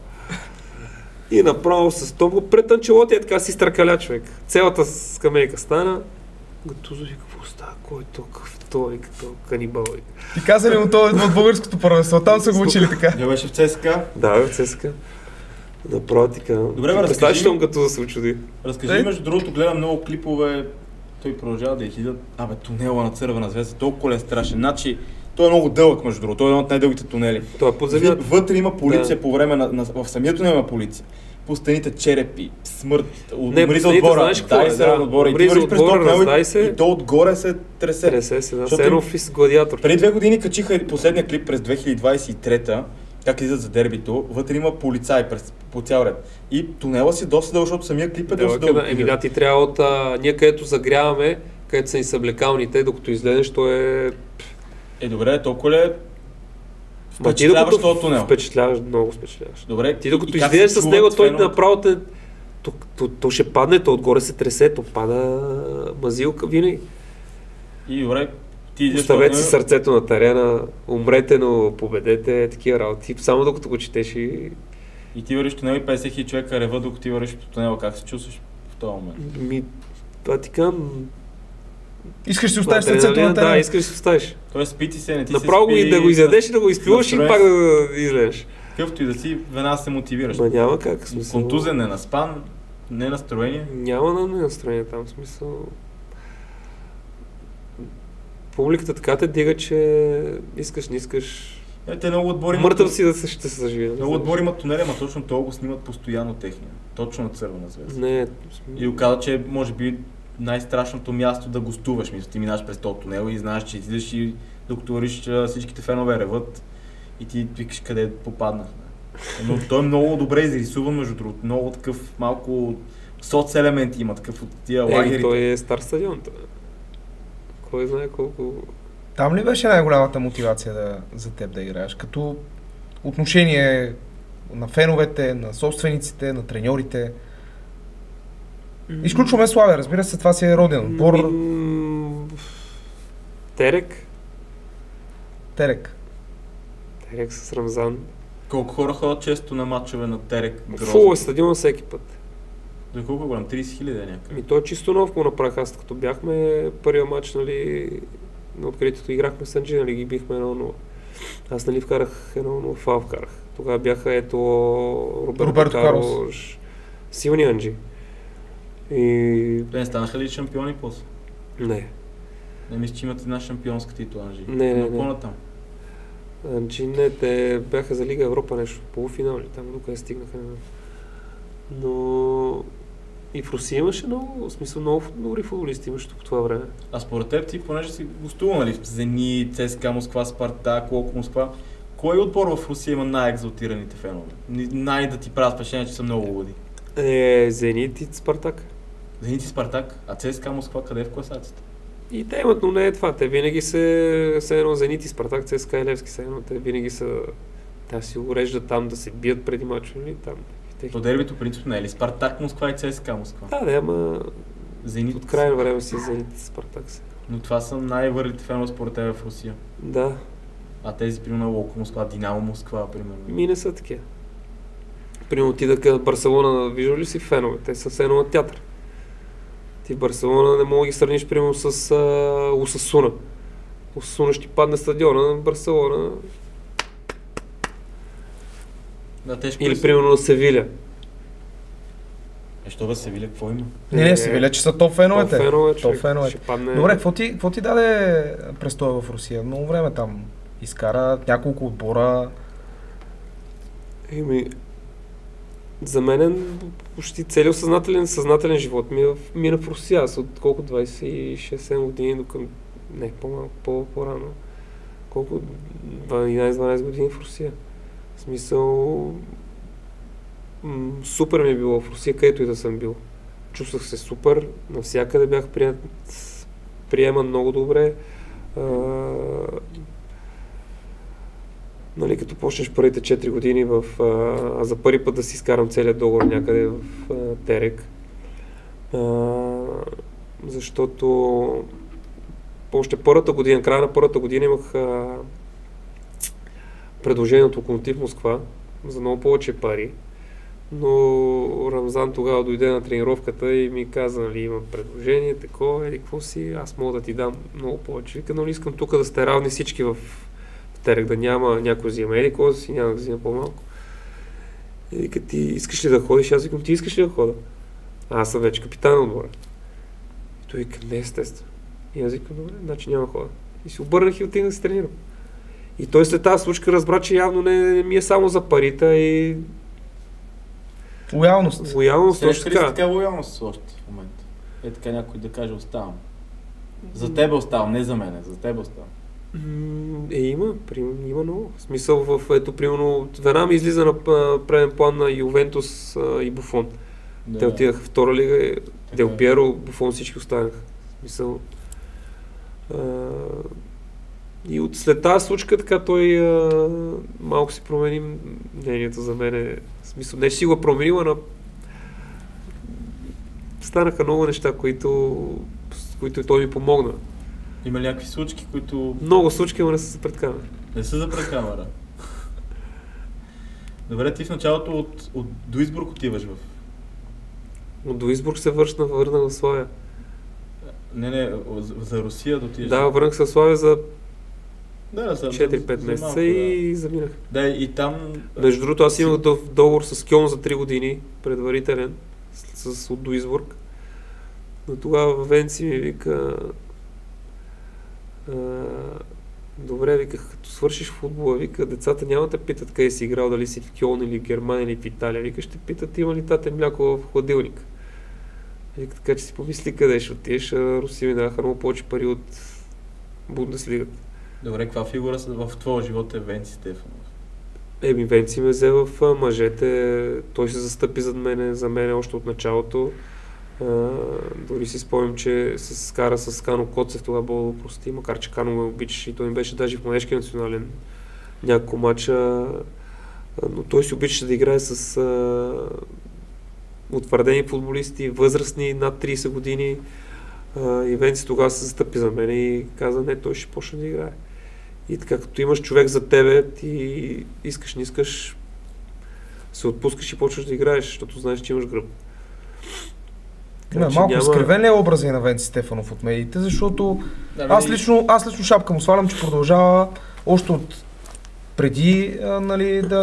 И направо с топка пред Анчелоти така си стъркаля човек. Цялата скамейка стана. Гатузо и какво става? Кой е толкова? Той като канибал. Ти каза ли му това от българското първенство? Там са го учили така. Не беше в ЦСКА? Да, в ЦСКА. Направо така. Добре, представиш ли като да се очуди? Разкажи, между другото, гледам много клипове той продължава да излиза. Тунела на Цървена звезда, толкова ли е страшен. Значи, той е много дълъг, между другото, той е един от най-дългите тунели. Той е под земята. Вътре има полиция по време в самия тунел има полиция. По стените черепи, смърт, умри за отбора, дай се от отбора. И ти вървиш през тунел и то отгоре се тресе. Тресе се, да. Сенов гладиатор. Преди 2 години качиха последния клип през 2023-та, как излизат за дербито, вътре има полицаи по цял ред. И тунела си доста дълъг, защото самия клип е доста дълъг. Ти трябва от ние където загряваме, където са и съблекалните, докато излезеш, то е... Добре, толкова ли е впечатляващ този тунел? Впечатляващ, много впечатляващ. Добре, ти докато излезеш с него, той направо те... То ще падне, то отгоре се тресе, то пада мазилка винаги. И добре, оставете си сърцето на терена, умрете, но победете, такива работи. Само докато го четеш и ти вървиш тунел и 50 000 човека рева, докато ти вървиш по тунела. Как се чувстваш в този момент? Това ти казвам... Искаш да си оставиш сърцето на терена? Да, искаш да си оставиш. Тоест спи ти се, не ти направо се спи... да го изядеш и да го изплюваш и пак да излезеш. Какъвто и да си, веднага се мотивираш. Няма как, смисъл... Контузен, ненаспан, ненастроение? Няма ненастроение там, смисъл... Публиката така те дига, че искаш, не искаш... Мъртъв си да се ще се съживе. Много отбори имат тунели, ама точно това го снимат постоянно техния. Точно на Цървена звезда. Не. И оказа, че може би най-страшното място да гостуваш. Ти минаш през този тунел и знаеш, че излизаш и докато вървиш, всичките фенове реват и ти викаш къде попаднах. Но той е много добре изрисуван, между другото. Много такъв малко соц-елементи има, такъв от тия лагери. Той е стар стадион. Кой знае колко... Там ли беше най-голямата мотивация за теб да играеш? Като отношение на феновете, на собствениците, на треньорите? Изключваме Славия, разбира се, това си е роден отбор. Терек. Терек с Рамзан. Колко хора ходят често на матчове на Терек? Фул е стадион всеки път. За колко голям? 30 000 някакъв? Той е чисто нов, го направих аз, като бяхме първия матч, нали, на откритието играхме с Анджи, нали, ги бихме 1-0. Аз, нали, вкарах 1-0, фал вкарах. Тогава бяха Роберто Карлос, силни Анджи. И... Те не станаха ли шампиони после? Не. Не мисля, че имат една шампионска титла, Анджи. Не. По-натам. Анджи не, те бяха за Лига Европа нещо, полуфинал или там, докъде стигнаха. Но и в Русия имаше много, в смисъл много добри футболисти имаше по това време. А според теб ти, понеже си гостувал, нали, в Зенит, ЦСКА Москва, Спартак, Локо Москва, кой отбор в Русия има най-екзалтираните фенове? Да ти правят впечатление, че са много луди? Зенит и Спартак. Зенит и Спартак? А ЦСКА Москва къде е в класацията? И те имат, но не е това. Те винаги са едно Зенит и Спартак, ЦСКА и Левски са едно. Те винаги са... Те си уреждат там да се бият преди мачове, там. То дербито принцип не е ли? Спартак Москва и ЦСКА Москва? Да, ама... Зенит... От крайно време си Зенит и Спартак са. Но това са най-върлите фенове според тебе в Русия. Да. А тези, примерно, Локо Москва, Динамо Москва, примерно? Не са такива. Примерно ти да Барселона, виждал ли си фенове? Те са все едно на театър. Ти в Барселона не мога да ги сравниш, примерно, с Осасуна. Осасуна ще падне стадиона на Барселона. Да, тежко. Или примерно на Севиля. Що бе, Севиля, какво има? Не, Севиля, че са топ феновете. Топ феновете. Добре, какво ти даде престоя в Русия? Много време там изкара, няколко отбора. За мен почти целият съзнателен живот ми мина в Русия. Аз от колко 26-7 години до към... Не, по-малко, по-рано. Колко 11-12 години в Русия. В смисъл... Супер ми е било в Русия, където и да съм бил. Чувствах се супер, навсякъде бях приеман много добре. Нали, като почнеш първите 4 години за първи път да си изкарам целият договор някъде в Терек. Защото още първата година, края на първата година имах предложение от Локомотив Москва за много повече пари. Но Рамзан тогава дойде на тренировката и ми каза, нали, имам предложение, такова, какво си, аз мога да ти дам много повече. Вика, но искам тук да сте равни всички в Терек, да няма някой взима или кой си, няма да взима по-малко. И вика, ти искаш ли да ходиш? Аз викам, ти искаш ли да хода? Аз съм вече капитан на отбора. Той вика, не естествено. И аз викам, добре, значи няма хора. И се обърнах и отидах да се тренирам. И той след тази случка разбра, че явно не ми е само за парите и... Лоялност. Лоялност, точно Среща ли си така. така лоялност още в момента? Е така някой да каже оставам. За тебе оставам, не за мене, за тебе оставам. Има много. В смисъл ето, примерно, веднага ми излиза на преден план на Ювентус и Буфон. Да. Те отидаха в втора лига, Дел Пиеро, Буфон, всички останаха. В смисъл... И след тази случка така той малко си промени мнението за мен. В смисъл, не че си го променила, но станаха много неща, с които той ми помогна. Има ли някакви случки, които... Много случки, но не са пред камера. Не са за пред камера. Добре, ти в началото от Дуисбург отиваш в... От Дуисбург се върна в Славия. Не, за Русия да отидеш. Да, върнах се в Славия за да, 4-5 месеца малко, и заминах. Да, и там... Между другото, аз имах договор с Кьолн за 3 години, предварителен, от Дуисбург. Но тогава Венци ми вика... добре, вика, като свършиш футбола, вика, децата няма да питат къде си играл, дали си в Кьолн или в Германия или в Италия. Вика, ще питат има ли тате мляко в хладилник. Вика, така че си помисли къде ще отидеш, Русия ми даваха много повече пари от Бундеслигата. Добре, каква фигура в твоя живот е Венци Стефанов? Венци ме взе в мъжете, той се застъпи за мен още от началото. Дори си спомням, че се скара с Кано Коцев, тогава Бог да прости, макар че Кано ме обичаше и той ми беше даже в младежки национален няколко мача, но той си обичаше да играе с утвърдени футболисти, възрастни над 30 години. И Венци тогава се застъпи за мен и каза, не, той ще почне да играе. И така, като имаш човек за тебе, ти искаш, не искаш, се отпускаш и почваш да играеш, защото знаеш, че имаш гръб. Малко изкривен ли е образа на Венци Стефанов от медиите, защото аз лично шапка му свалям, че продължава още от преди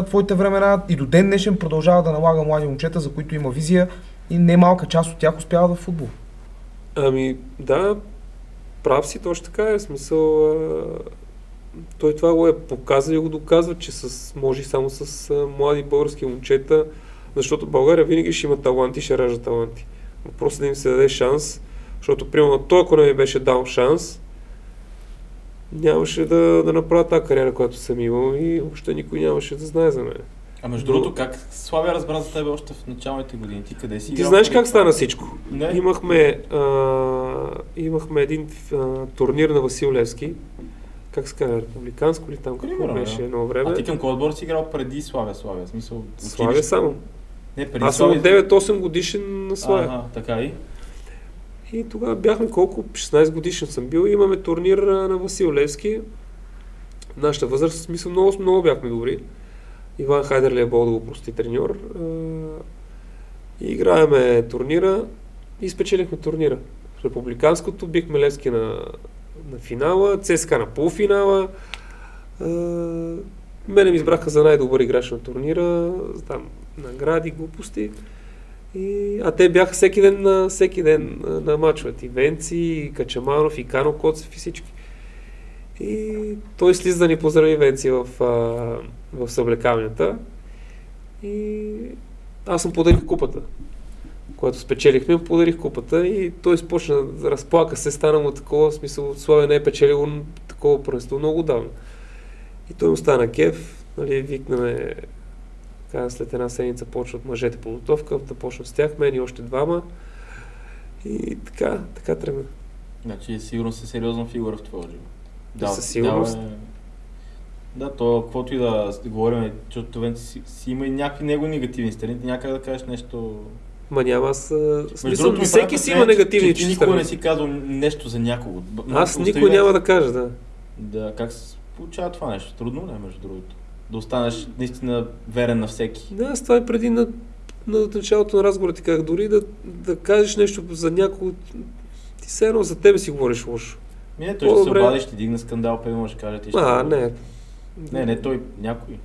твоите времена и до ден днешен продължава да налага млади момчета, за които има визия и немалка част от тях успяват в футбол. Да, прав си, точно така е. В смисъл, той това го е показал и го доказва, че може само с млади български момчета, защото България винаги ще има таланти и ще ражда таланти. Просто да им се даде шанс, защото примерно той, ако не ми беше дал шанс, нямаше да направя тази кариера, която съм имал и въобще никой нямаше да знае за мен. А между другото, как Славия разбра за тебе още в началните години? Ти къде си? Ти знаеш как стана всичко? Не. Имахме един турнир на Васил Левски. Как се казва, републиканско или там какво беше едно време. А ти към кой отбор си играл преди Славия? В смисъл, Славия само. Не, преди аз съм от 9-8 годишен на Славия. Така и? И тогава бяхме колко? 16 годишен съм бил и имаме турнир на Васил Левски. Нашата възраст, в смисъл, много бяхме добри. Иван Хайдерли е Бог да го прости треньор. И играеме турнира и спечелихме турнира. В републиканското бихме Левски на финала, ЦСКА на полуфинала. Мене ми избраха за най-добър играч на турнира, там награди, глупости. А те бяха всеки ден на мачовете. И Венци, и Качаманов, и Кано Коцев и всички. И той слиза да ни поздрави Венци в съблекалнята. И аз съм подарих купата. Когато спечелихме, подарих купата и той спочна да разплака се, стана му такова, в смисъл, Славия не е печелил такова първенство много давно. И той му стана кеф, викнаме, след една седмица почват мъжете подготовка, да почнем с тях, мен и още двама. И така тръгна. Значи сигурно си сериозна фигура в твоя живот. Да, със сигурност. Да, то каквото и да говорим, защото Венци си има и някакви него негативни страни, някак да кажеш нещо... Ма няма аз... Смисъл, всеки си има негативни страни. Ти никога не си казал нещо за някого. Аз никой няма да кажа, да. Да, как се получава това нещо? Трудно ли е, между другото? Да останеш наистина верен на всеки. Да, аз това е преди на началото на разговора ти казах, дори да кажеш нещо за някого, ти все едно за тебе си говориш лошо. Той ще се обади, ще дигне скандал, пе може да каже ти ще... Не. Не, той, някой.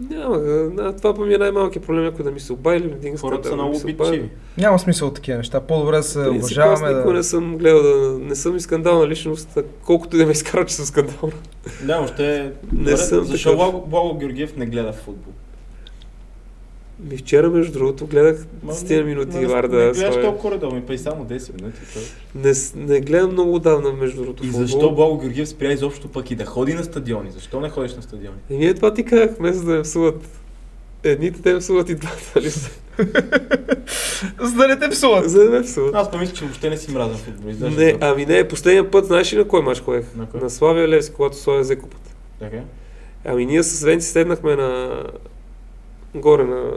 Няма, това по ми е най-малкият проблем, ако да ми се обади или да хората са много обидчиви. Няма смисъл от такива неща. По-добре да се уважаваме. Аз никога не съм гледал не съм и скандална личност, колкото и да ме изкара, че съм скандална. Да, въобще не съм защо Благо Георгиев не гледа футбол? Вчера, между другото, гледах 10 минути Варда. Не гледаш толкова редовно, па и само 10 минути. Не гледам много отдавна, между другото. И защо Благо Георгиев спря изобщо пък и да ходи на стадиони? Защо не ходиш на стадиони? Ние това ти казах, вместо да ме псуват. Едните те псуват и двата, нали? За да не те псуват. За да ме псуват. Аз помисля, че въобще не си мразен футболист. Не, последния път, знаеш ли на кой мач ходех? На Славия Левски, когато Славия взе купата. Ние с Венци седнахме горе на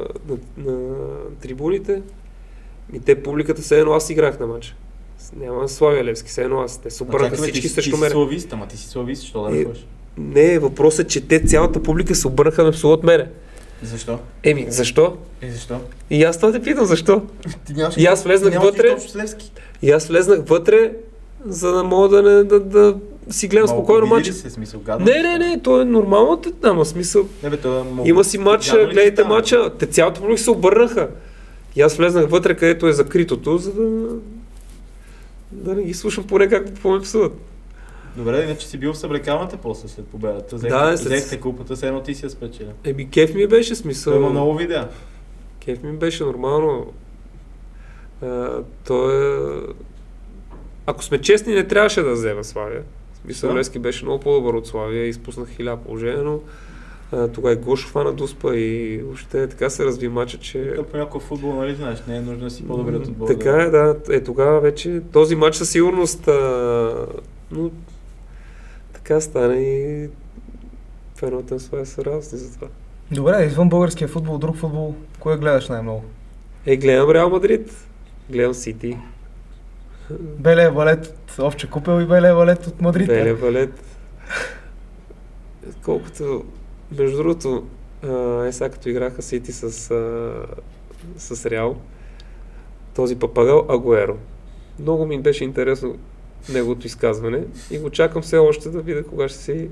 трибуните и те публиката все едно аз играх на матча. Няма Славия Левски, все едно аз. Те се обърнаха всички срещу мен. Ти си славист, що да не ходиш? Не, въпросът е, че те цялата публика се обърнаха ме псуват мене. Защо? Защо? Защо? И аз това те питам, защо? И аз влезнах вътре, за да мога да си гледам спокойно матча. Не, то е нормално, няма смисъл. Има си матча, гледайте матча, те цялата публика се обърнаха. И аз влезнах вътре, където е закритото, за да не ги слушам поне как ме псуват. Добре, иначе си бил в съблекалната после след победата. Взехте купата, все едно ти си я спечеля. Кеф ми беше смисъл. Има много видеа. Кеф ми беше нормално. Ако сме честни, не трябваше да взема Славия. Смисъл, Левски беше много по-добър от Славия, изпуснах 1000 положения, но тогава и Гошо фана дуспа и въобще така се разви мача, че... По някакъв футбол, нали знаеш, не е нужно да си по-добре от отбора. Така е, да. Тогава вече този мач със сигурност, но така стане и феновете на Славия са радостни за това. Добре, извън българския футбол, друг футбол, кое гледаш най-много? Гледам Реал Мадрид, гледам Сити. Беле Валет от Овче Купел и Беле Валет от Мадрид. Беле Валет. Колкото, между другото, сега като играха Сити с Реал, този папагал Агуеро. Много ми беше интересно неговото изказване и го чакам все още да видя кога ще си...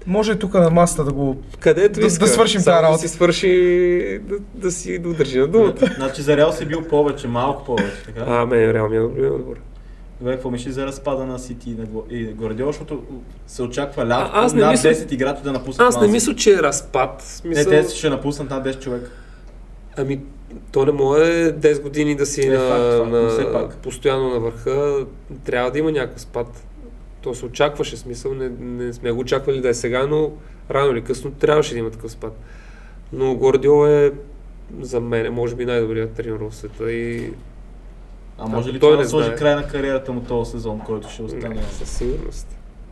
Може тук на масата да го... Където иска. Да свършим тази работа. Да си свърши, да си удържи на думата. Значи за Реал си бил повече, малко повече, така? Реал ми е добър. Добре, какво мислиш за разпада на Сити и Гвардиола, защото се очаква над 10 играчи да напуснат. Аз не мисля, че е разпад. Не, те ще напуснат над 10 човека. То не може 10 години да си постоянно на върха. Трябва да има някакъв спад. То се очакваше, смисъл, не сме го очаквали да е сега, но рано или късно трябваше да има такъв спад. Но Гвардиола е за мен, може би най-добрият тренер в света и... може ли това да сложи край на кариерата му този сезон, който ще остане? Със сигурност.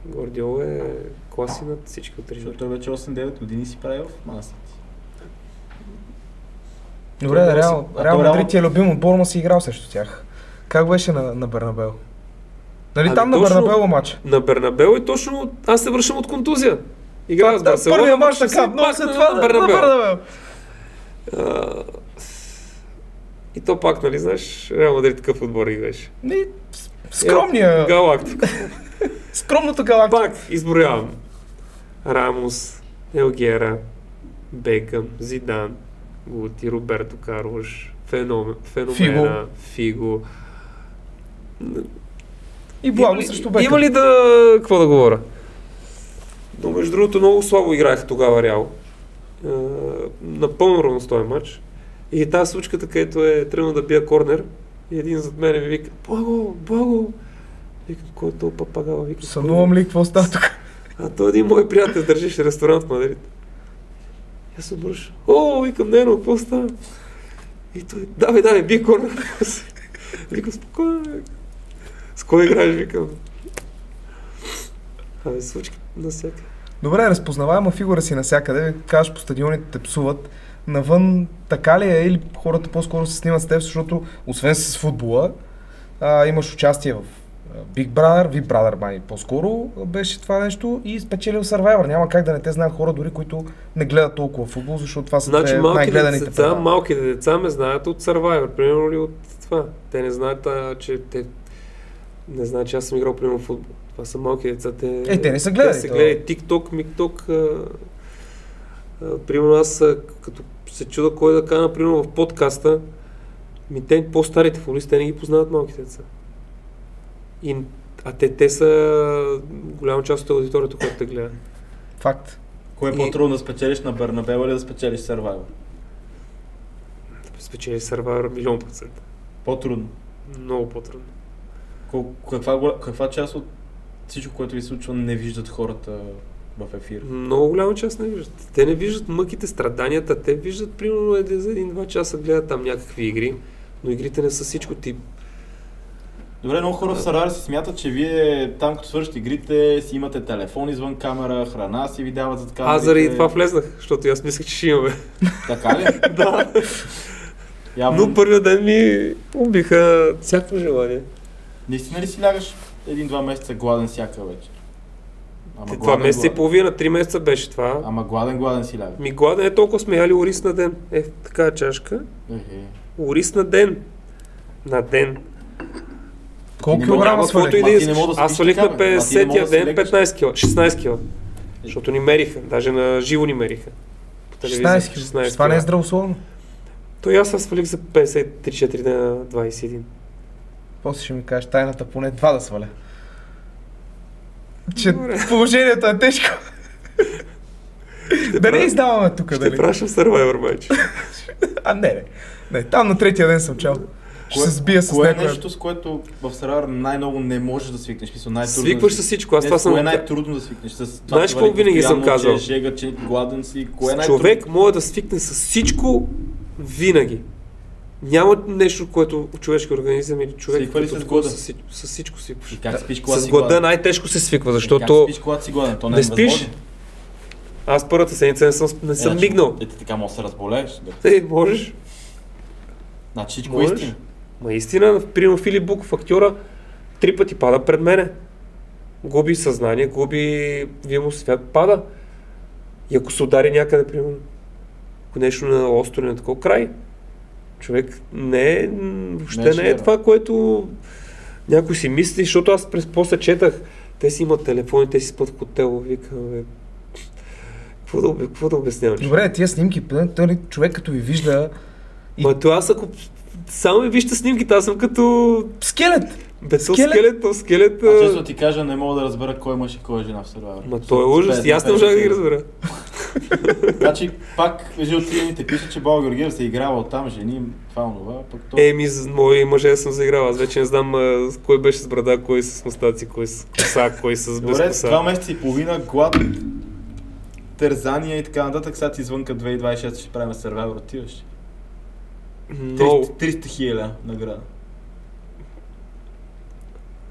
Гвардиола е класи над всички от тренери. Защото той вече 8-9 години си прави в Ман. Добре, Реал Мадрид ти е любим отбор, но си играл срещу тях. Как беше на Бернабеу? Нали там на Бернабеу матч? На Бернабеу и точно аз се връщам от контузия. Играя с Барселона. Първия матч така, много след това на Бернабеу. И то пак, нали, знаеш, Реал Мадрид такъв отбор играеше. Скромния... Галактика. Скромната галактика. Пак изброявам. Рамос, Елгера, Бекъм, Зидан, Гути, Роберто Карлош, Феномена, Фиго. И Благо срещу Бекъм. Има ли какво да говоря? Но между другото много слабо играеха тогава Реал. Напълно равностоен матч. И тази случката, където е тръгнал да бия корнер, и един зад мене ми вика: Благо! Викам, кой е този папагал? Сънувам ли, какво става тук? Той един мой приятел държеше ресторант в Мадрид. Аз се обръща: викам, но какво става? И той: давай, бий корнер. Викам: спокойно. С кой играеш? Викам. Случки навсякъде. Добре, разпознаваема фигура си навсякъде. Кажеш, по стадионите те псуват. Навън така ли е, или хората по-скоро се снимат с теб, защото освен с футбола, имаш участие в Big Brother май по-скоро беше това нещо и спечелил Survivor. Няма как да не те знаят хора, дори които не гледат толкова футбол, защото това са най-гледаните деца. Малките деца ме знаят от Survivor, примерно ли от това. Те не знаят, че аз съм играл примерно в футбол. Това са малки деца. Те не са гледали. Те са гледали TikTok, Примерно аз, като се чуда кой да кажа, например, в подкаста, те по-старите футболисти, те не ги познават малките деца. Те са голяма част от аудиторията, която те гледа. Факт. Кое е по-трудно да спечелиш на Бернабеу или да спечелиш Survivor? Да спечелиш Survivor 1,000%. По-трудно. Много по-трудно. Каква част от всичко, което ви случва, не виждат хората в ефир? Много голяма част не виждат. Те не виждат мъките, страданията. Те виждат, примерно, за 1-2 часа гледат там някакви игри, но игрите не са всичко. Добре, много хора в Survivor си смятат, че вие там, като свършите игрите, си имате телефон извън камера, храна си ви дават зад камерите. Аз заради това влезнах, защото аз мислех, че ще имаме. Така ли? Да. Явно... Но първият ден ми убиха всяко желание. Наистина ли си лягаш 1-2 месеца гладен всяка вечер? 2 месеца и половина, 3 месеца беше това. Ама гладен си лягаш? Гладен толкова сме яли ориз на ден. Така чашка. Ориз на ден. На ден. Колко килограма свалих? Аз свалих на 50-я ден 15 кила, 16 кила. Защото ни мериха, даже на живо ни мериха. 16 кила? Това не е здравословно? То и аз свалих за 53-4 дена 21. После ще ми кажеш тайната поне 2 да сваля. Че положението е тежко. Да не издаваме тук, дали? Ще пращам Survivor матч. Не, там на 3-я ден съм чал. Ще се сбия с някой. Кое е нещо, с което в Survivor най-много не можеш да свикнеш? Свикваш с всичко, аз това съм... Кое е най-трудно да свикнеш? Знаеш какво винаги съм казал? Че жега, че гладен си, кое е човек може да свикне с всичко винаги. Няма нещо, което човешки организъм или човек, който с всичко свикваш. И как спиш, когато с глада най-тежко се свиква, защото... Как спиш, когато си гладен? То не спиш. Възможно. Аз първата седмица не съм мигнал. Ти така може да се разболееш. Можеш. Значи всичко е истина. Ма истина, примерно Филип Буков, актьора, 3 пъти пада пред мене. Губи съзнание, губи видимо свят, пада. И ако се удари някъде, примерно, нещо на остро на такова край, човек въобще не е това, което някой си мисли, защото аз после четах, те си имат телефони, те си спят в хотел, викам, какво да обясняваш? Добре, тия снимки, човек като ви вижда... То аз ако само ми вижте снимките, аз съм като... Скелет! Скелет. А често ти кажа, не мога да разбера кой мъж и кой е жена в Survivor. Ма то е ужас, и аз не можах да ги разбера. Значи пак жълтините пише, че Бал Георгиев се играва оттам жени, това, пък то... Мои мъже съм заиграл, аз вече не знам кой беше с брада, кой с мустаци, кой с коса, кой с без коса. Добре, 2 месеца и половина, глад, тързания и така нататък, сега ти извънка 2026 ще правим Survivor, отиваш. 300 000 награда.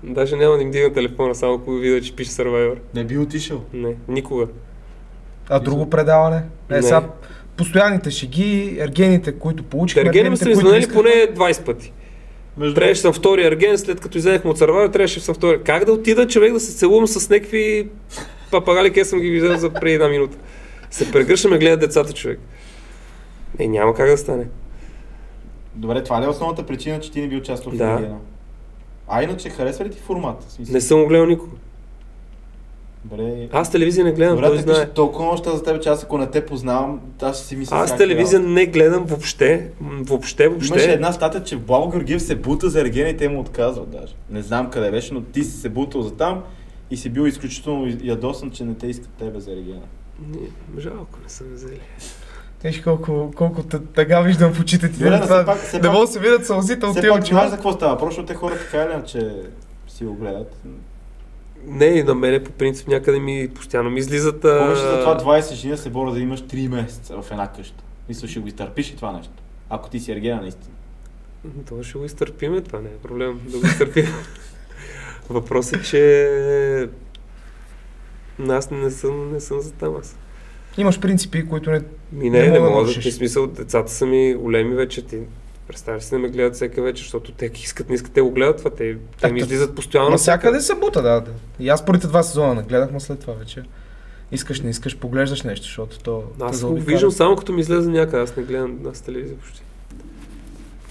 Даже няма да им дигна телефона, само ако видя, че пише Survivor. Не би отишъл? Не, никога. А друго предаване? Сега постоянните шеги, ергените, които получихме. Ергени са ми звънели поне 20 пъти. Трябваше съм втори ерген, след като излезахме от Survivor, трябваше съм втори. Как да отида човек да се целувам с някакви папагали, къде съм ги видял за преди 1 минута? Се прегръщаме, гледат децата човек. Няма как да стане. Добре, това ли е основната причина, че ти не би участвал в Ергена? А иначе харесва ли ти формата? Не съм го гледал никога. Добре. Аз телевизия не гледам, той знае. Добре, толкова неща за теб, че аз ако не те познавам, аз ще си мисля... Аз телевизия не гледам въобще. Имаше една статия, че Благо Георгиев се бута за Ергена и те му отказват даже. Не знам къде беше, но ти си се бутал за там и си бил изключително ядосан, че не те искат тебе за Ергена. Жалко не съм взели. Виж колко тъга виждам в очите ти. Не мога да се видят сълзите от тези очи. Знаеш за какво става? Просто те хора така или че си го гледат. Не, на мене по принцип някъде постоянно ми излизат... Помниш за това 20 жени да се боря да имаш 3 месеца в една къща. Мисля, ще го изтърпиш и това нещо. Ако ти си Ергена наистина. Това ще го изтърпиме, това не е проблем да го изтърпим. Въпросът е, че аз не съм за там аз. Имаш принципи, които не мога да ти смисъл, децата са ми големи вече, ти представяш си да ме гледат всека вечер, защото те искат, не искат, те го гледат това, те ми излизат постоянно. Навсякъде се бута, да. И аз първите 2 сезона нагледах, но след това вече искаш, не искаш, поглеждаш нещо, защото то... Аз го виждам само като ми излезе някъде, аз не гледам на телевизия почти.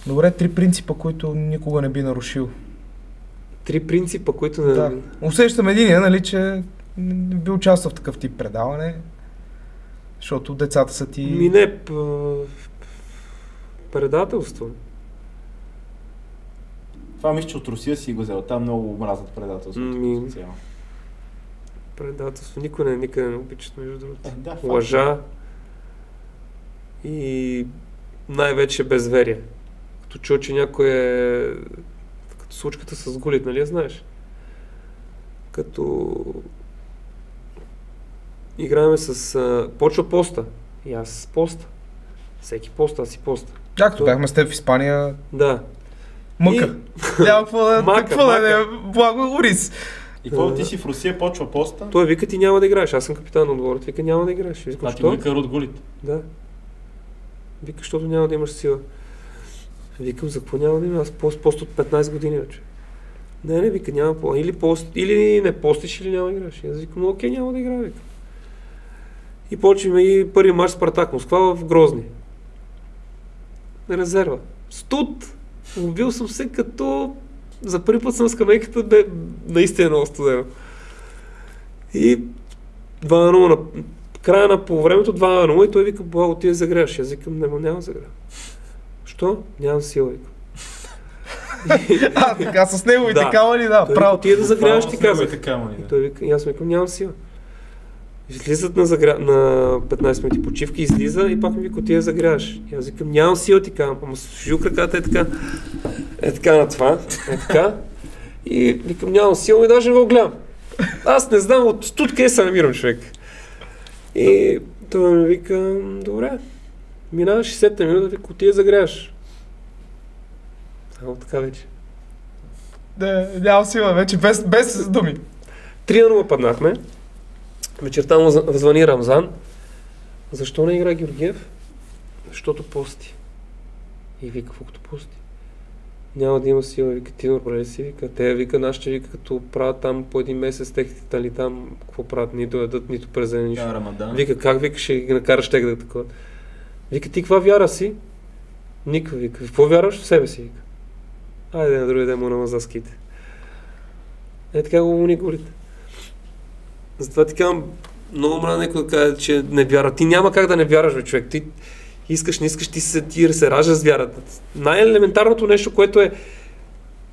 Добре, 3 принципа, които никога не би нарушил. 3 принципа, които не... Да. Усещам единия, нали, че не би участвал в такъв тип предаване. Защото децата са ти... Не, предателство. Това мисля, че от Русия си го взел. Там много мразят предателството. Предателство. Никъде не обичат, между другото. Да, лъжа и най-вече безверие. Като чуя, че някой е като случката с Гулит, нали я знаеш? Като играеме с... почва поста. И аз поста. Всеки поста, аз си поста. Както бяхме с теб в Испания... Да. Мъка. Няма какво да благо Орис. И какво ти си в Русия, почва поста? Той вика, ти няма да играеш. Аз съм капитан на отбора. Вика, няма да играеш. Викам, ти вика Род Гулит. Да. Вика, защото няма да имаш сила. Викам, за какво няма да има? Аз пост от 15 години вече. Не, вика, няма или не постиш, или няма да играеш. Аз викам, окей, няма да играя, вика. И почваме и първи мач Спартак Москва в Грозни. Резерва. Студ! Убил съм се като... За първи път съм скамейката, бе наистина много студено. И 2-0 на края на по времето 2-0 и той вика, благо, ти я загряваш. Аз викам, няма да загря. Що? Нямам сила, викам. Така с неговите камъни, да, той право. Ти я да загряваш, ти казах. И той вика, и аз викам, нямам сила. Излизат на 15 минути почивка, излиза и пак ми вика, ти я загряваш. И аз викам, нямам сила, ти казвам, ама служил краката е така на това, и викам, нямам сила и даже не го гледам. Аз не знам от тут къде се намирам, човек. И той ми вика, добре, минава 60-та минута, вика, ти я загряваш. Само така вече. Нямам сила, вече без думи. 3-0 паднахме. Вечерта му звъни Рамзан. Защо не игра Георгиев? Защото пости. И вика, колкото пости. Няма да има сила, вика, ти нормален си, вика. Те, вика, нашите, вика, като правят там по един месец, техните ли там, какво правят, нито ядат, нито презене, нищо. Вика, как, вика, ще ги накараш тег да такова. Вика, ти каква вяра си? Никаква, вика. Какво вярваш в себе си, вика? Айде на другия ден му намаза ските. Така го уни голите. Затова ти казвам, много мръзна някой да каже, че не вярва. Ти няма как да не вярваш, бе, човек. Ти искаш, не искаш, ти се ражда с вярата. Най-елементарното нещо, което е,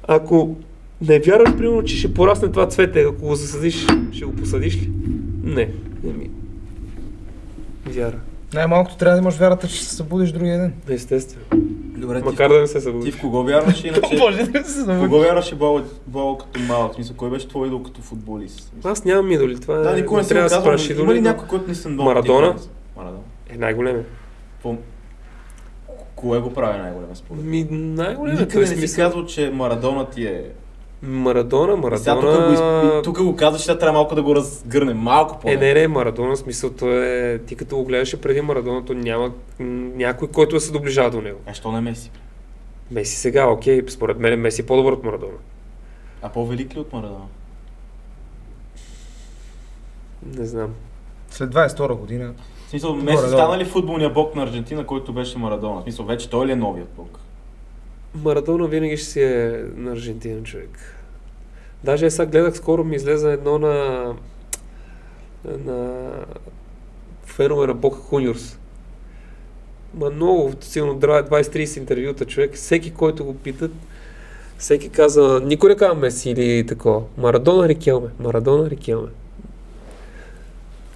ако не вярваш, примерно, че ще порасне това цвете, ако го засадиш, ще го посадиш ли? Не ми. Вяра. Най-малкото трябва да имаш вярата, че ще се събудиш другия ден. Естествено. Добре, макар да не се събудиш. Ти в кого вярваш иначе? Може да се събудиш. Кого вярваше Благо като малък? Мисля, кой беше твой идол като футболист? Аз нямам идоли. Това да, никой не трябва да спраши идоли. Има ли някой, който не съм много? Марадона? Най-големе. Кое го прави най-големе според? Най-големе. Никъде не си казвал, че Марадона ти е... Марадона... Тук го казваш, че трябва малко да го разгърне. Малко по-не. Не, Марадона, смисълто е... Ти като го гледаше преди Марадона, то няма някой, който да се доближава до него. Що не Меси? Меси сега, окей, според мен Меси е по-добър от Марадона. А по-велик ли от Марадона? Не знам. След 22 година... В смисъл, Меси стана ли футболния бог на Аржентина, който беше Марадона? В смисъл, вече той ли е новият бог? Марадона винаги ще си е на Аржентина, човек. Даже сега гледах, скоро ми излезе едно на фенове на Бока Хуниорс. Много силно 20-30 интервюта, човек. Всеки, който го питат, всеки каза, никой не казва Меси или такова. Марадона, Рикелме.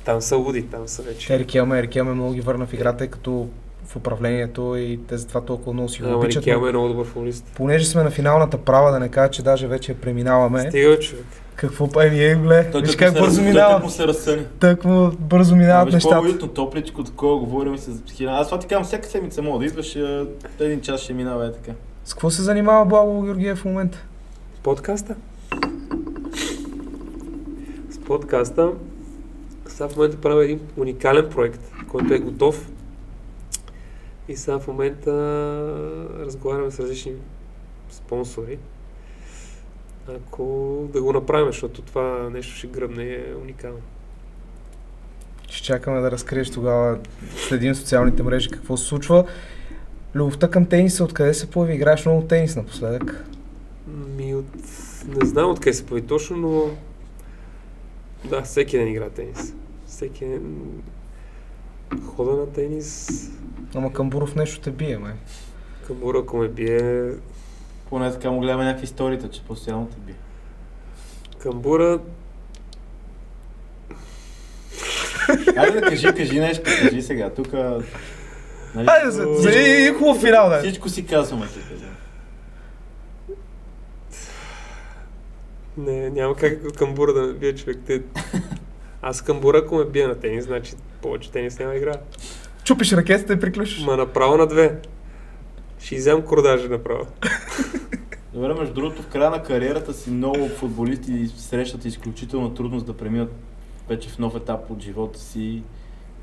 Там са луди, там са вече. Рикелме много ги върна в играта, като в управлението и те затова толкова много си го обичат. Рикелме е много добър футболист. Понеже сме на финалната права, да не кажа, че даже вече преминаваме. Стига, човек. Какво прави, гле? Виж как бързо минава. Той му се разсъни. Тъкмо бързо минават нещата. По-уютно, топличко, такова, говорим се за хина. Аз това ти казвам, всяка седмица мога да идваш, един час ще минава така. С какво се занимава Благо Георгиев в момента? Подкаста. С подкаста. Сега в момента правя един уникален проект, който е готов. И сега в момента разговаряме с различни спонсори. Ако да го направим, защото това нещо ще гръмне, е уникално. Ще чакаме да разкриеш тогава, следим социалните мрежи, какво се случва. Любовта към тениса, откъде се появи? Играеш много тенис напоследък? Не знам откъде се появи точно, но да, всеки ден игра тенис. Всеки ден Хода на тенис... Ама Камбуров нещо те бие, май. Камбура, ако ме бие... Поне така му гледаме някакви историята, че постоянно те бие. Камбура... Айде да кажи нещо, кажи сега. Тук... Нали, Айде, за хубав финал, да. Всичко си казваме тук. Не, няма как Камбура да ме бие, човек. Аз Камбура, ако ме бие на тенис, значи повече тенис няма игра. Чупиш ракетата и приключиш. Ма направо на две. Ще изям кордажа направо. Добре, между другото, в края на кариерата си много футболисти срещат изключително трудност да преминат вече в нов етап от живота си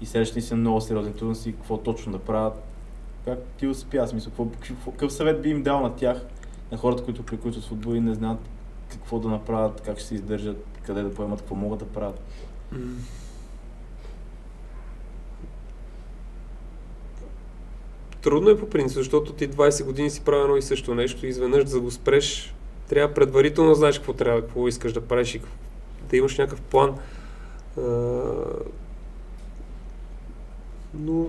и срещани си много сериозни трудности, какво точно да правят. Как ти успя? Смисъл, какъв съвет би им дал на тях, на хората, които приключват с футбол и не знаят какво да направят, как ще се издържат, къде да поемат, какво могат да правят? Трудно е по принцип, защото ти 20 години си правил едно и също нещо и изведнъж да го спреш, трябва предварително да знаеш какво искаш да правиш и да имаш някакъв план. Но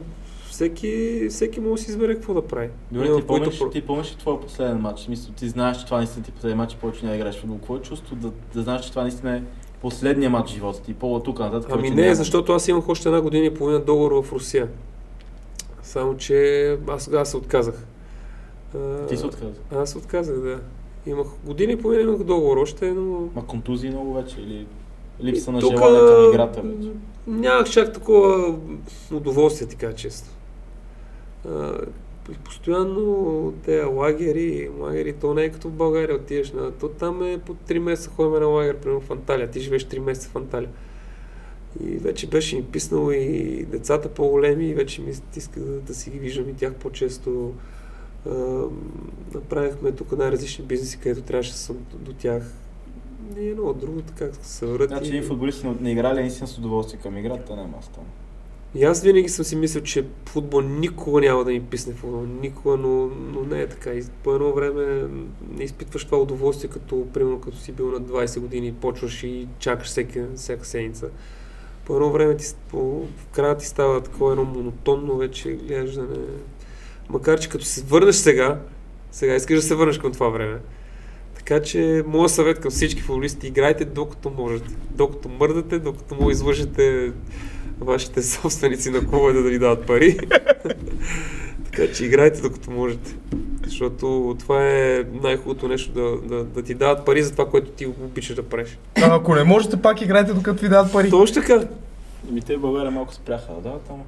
всеки може да си избере какво да прави. Добре, ти помниш ли твой последен матч? Мисля, ти знаеш, че това наистина ти последен матч и повече не играеш футбол. Какво е чувство да знаеш, че това наистина е последния матч в живота ти? По-тук нататък? Ами не, защото аз имах още една година и половина договор в Русия. Само, че аз се отказах. Ти се отказа? Аз се отказах, да. Имах година и половина имах договор още, но... Ма контузии много вече или липса на желание към играта вече? Нямах чак такова удоволствие, така често. Постоянно те лагери, то не е като в България отидеш на... То там е по 3 месеца ходим на лагер, примерно в Анталия. Ти живееш 3 месеца в Анталия. И вече беше ми писнало и децата по-големи и вече ми иска да си ги виждам и тях по-често. Направихме тук най-различни бизнеси, където трябваше да съм до тях. Не е много друго, така се върти. Значи футболисти не играли наистина с удоволствие към играта, няма стана. И аз винаги съм си мислил, че футбол никога няма да ми писне футбол, никога, но не е така. И по едно време не изпитваш това удоволствие, примерно като си бил на 20 години, почваш и чакаш всяка седмица. По едно време в края ти става такова едно монотонно вече, гледаш да не... Макар, че като се върнеш сега искаш да се върнеш към това време. Така че, моят съвет към всички футболисти, играйте докато можете. Докато мърдате, докато му излъжете вашите собственици на клуба да ви дават пари. Така че играйте докато можете. Защото това е най-хубавото нещо, да ти дават пари за това, което ти обичаш да правиш. Ако не можете, пак играйте докато ви дават пари. Точно така. Те в България малко спряха да дават, ама...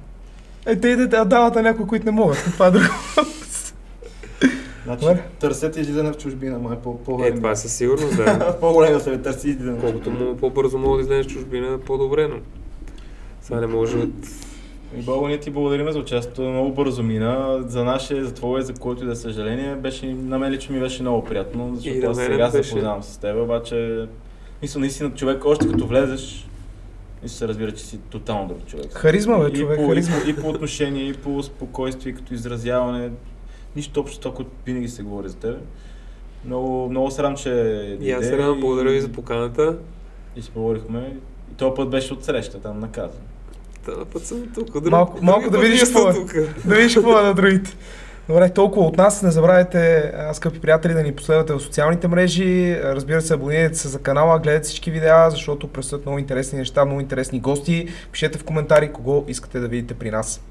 Те дават на някои, които не могат. Това е друго. Значи, търсете излизане в чужбина, май по-големи. Това със сигурност, да. По-големи се търси излизане. Колкото по-бързо мога да излезеш в чужбина, по-добре, но сега не може от... Бого, ние ти благодарим за участието, много бързо мина. За наше, за твое, за което и да съжаление, на мен лично ми беше много приятно, защото аз сега се познавам с теб, обаче мисля наистина човек, още като влезеш, се разбира, че си тотално друг човек. Харизма, бе, човек, харизма. И по отношение, и по спокойствие, като изразяване. Нищо общо това, което винаги се говори за теб. Много се радвам, че и аз се радвам, благодаря ви за поканата. И си поговорихме. И този път беше от среща, там наказан. Това път съм тук. Малко да видиш какво е на другите. Добре, толкова от нас. Не забравяйте, скъпи приятели, да ни последвате в социалните мрежи. Разбира се, абонирайте се за канала, гледайте всички видеа, защото предстоят много интересни неща, много интересни гости. Пишете в коментари кого искате да видите при нас.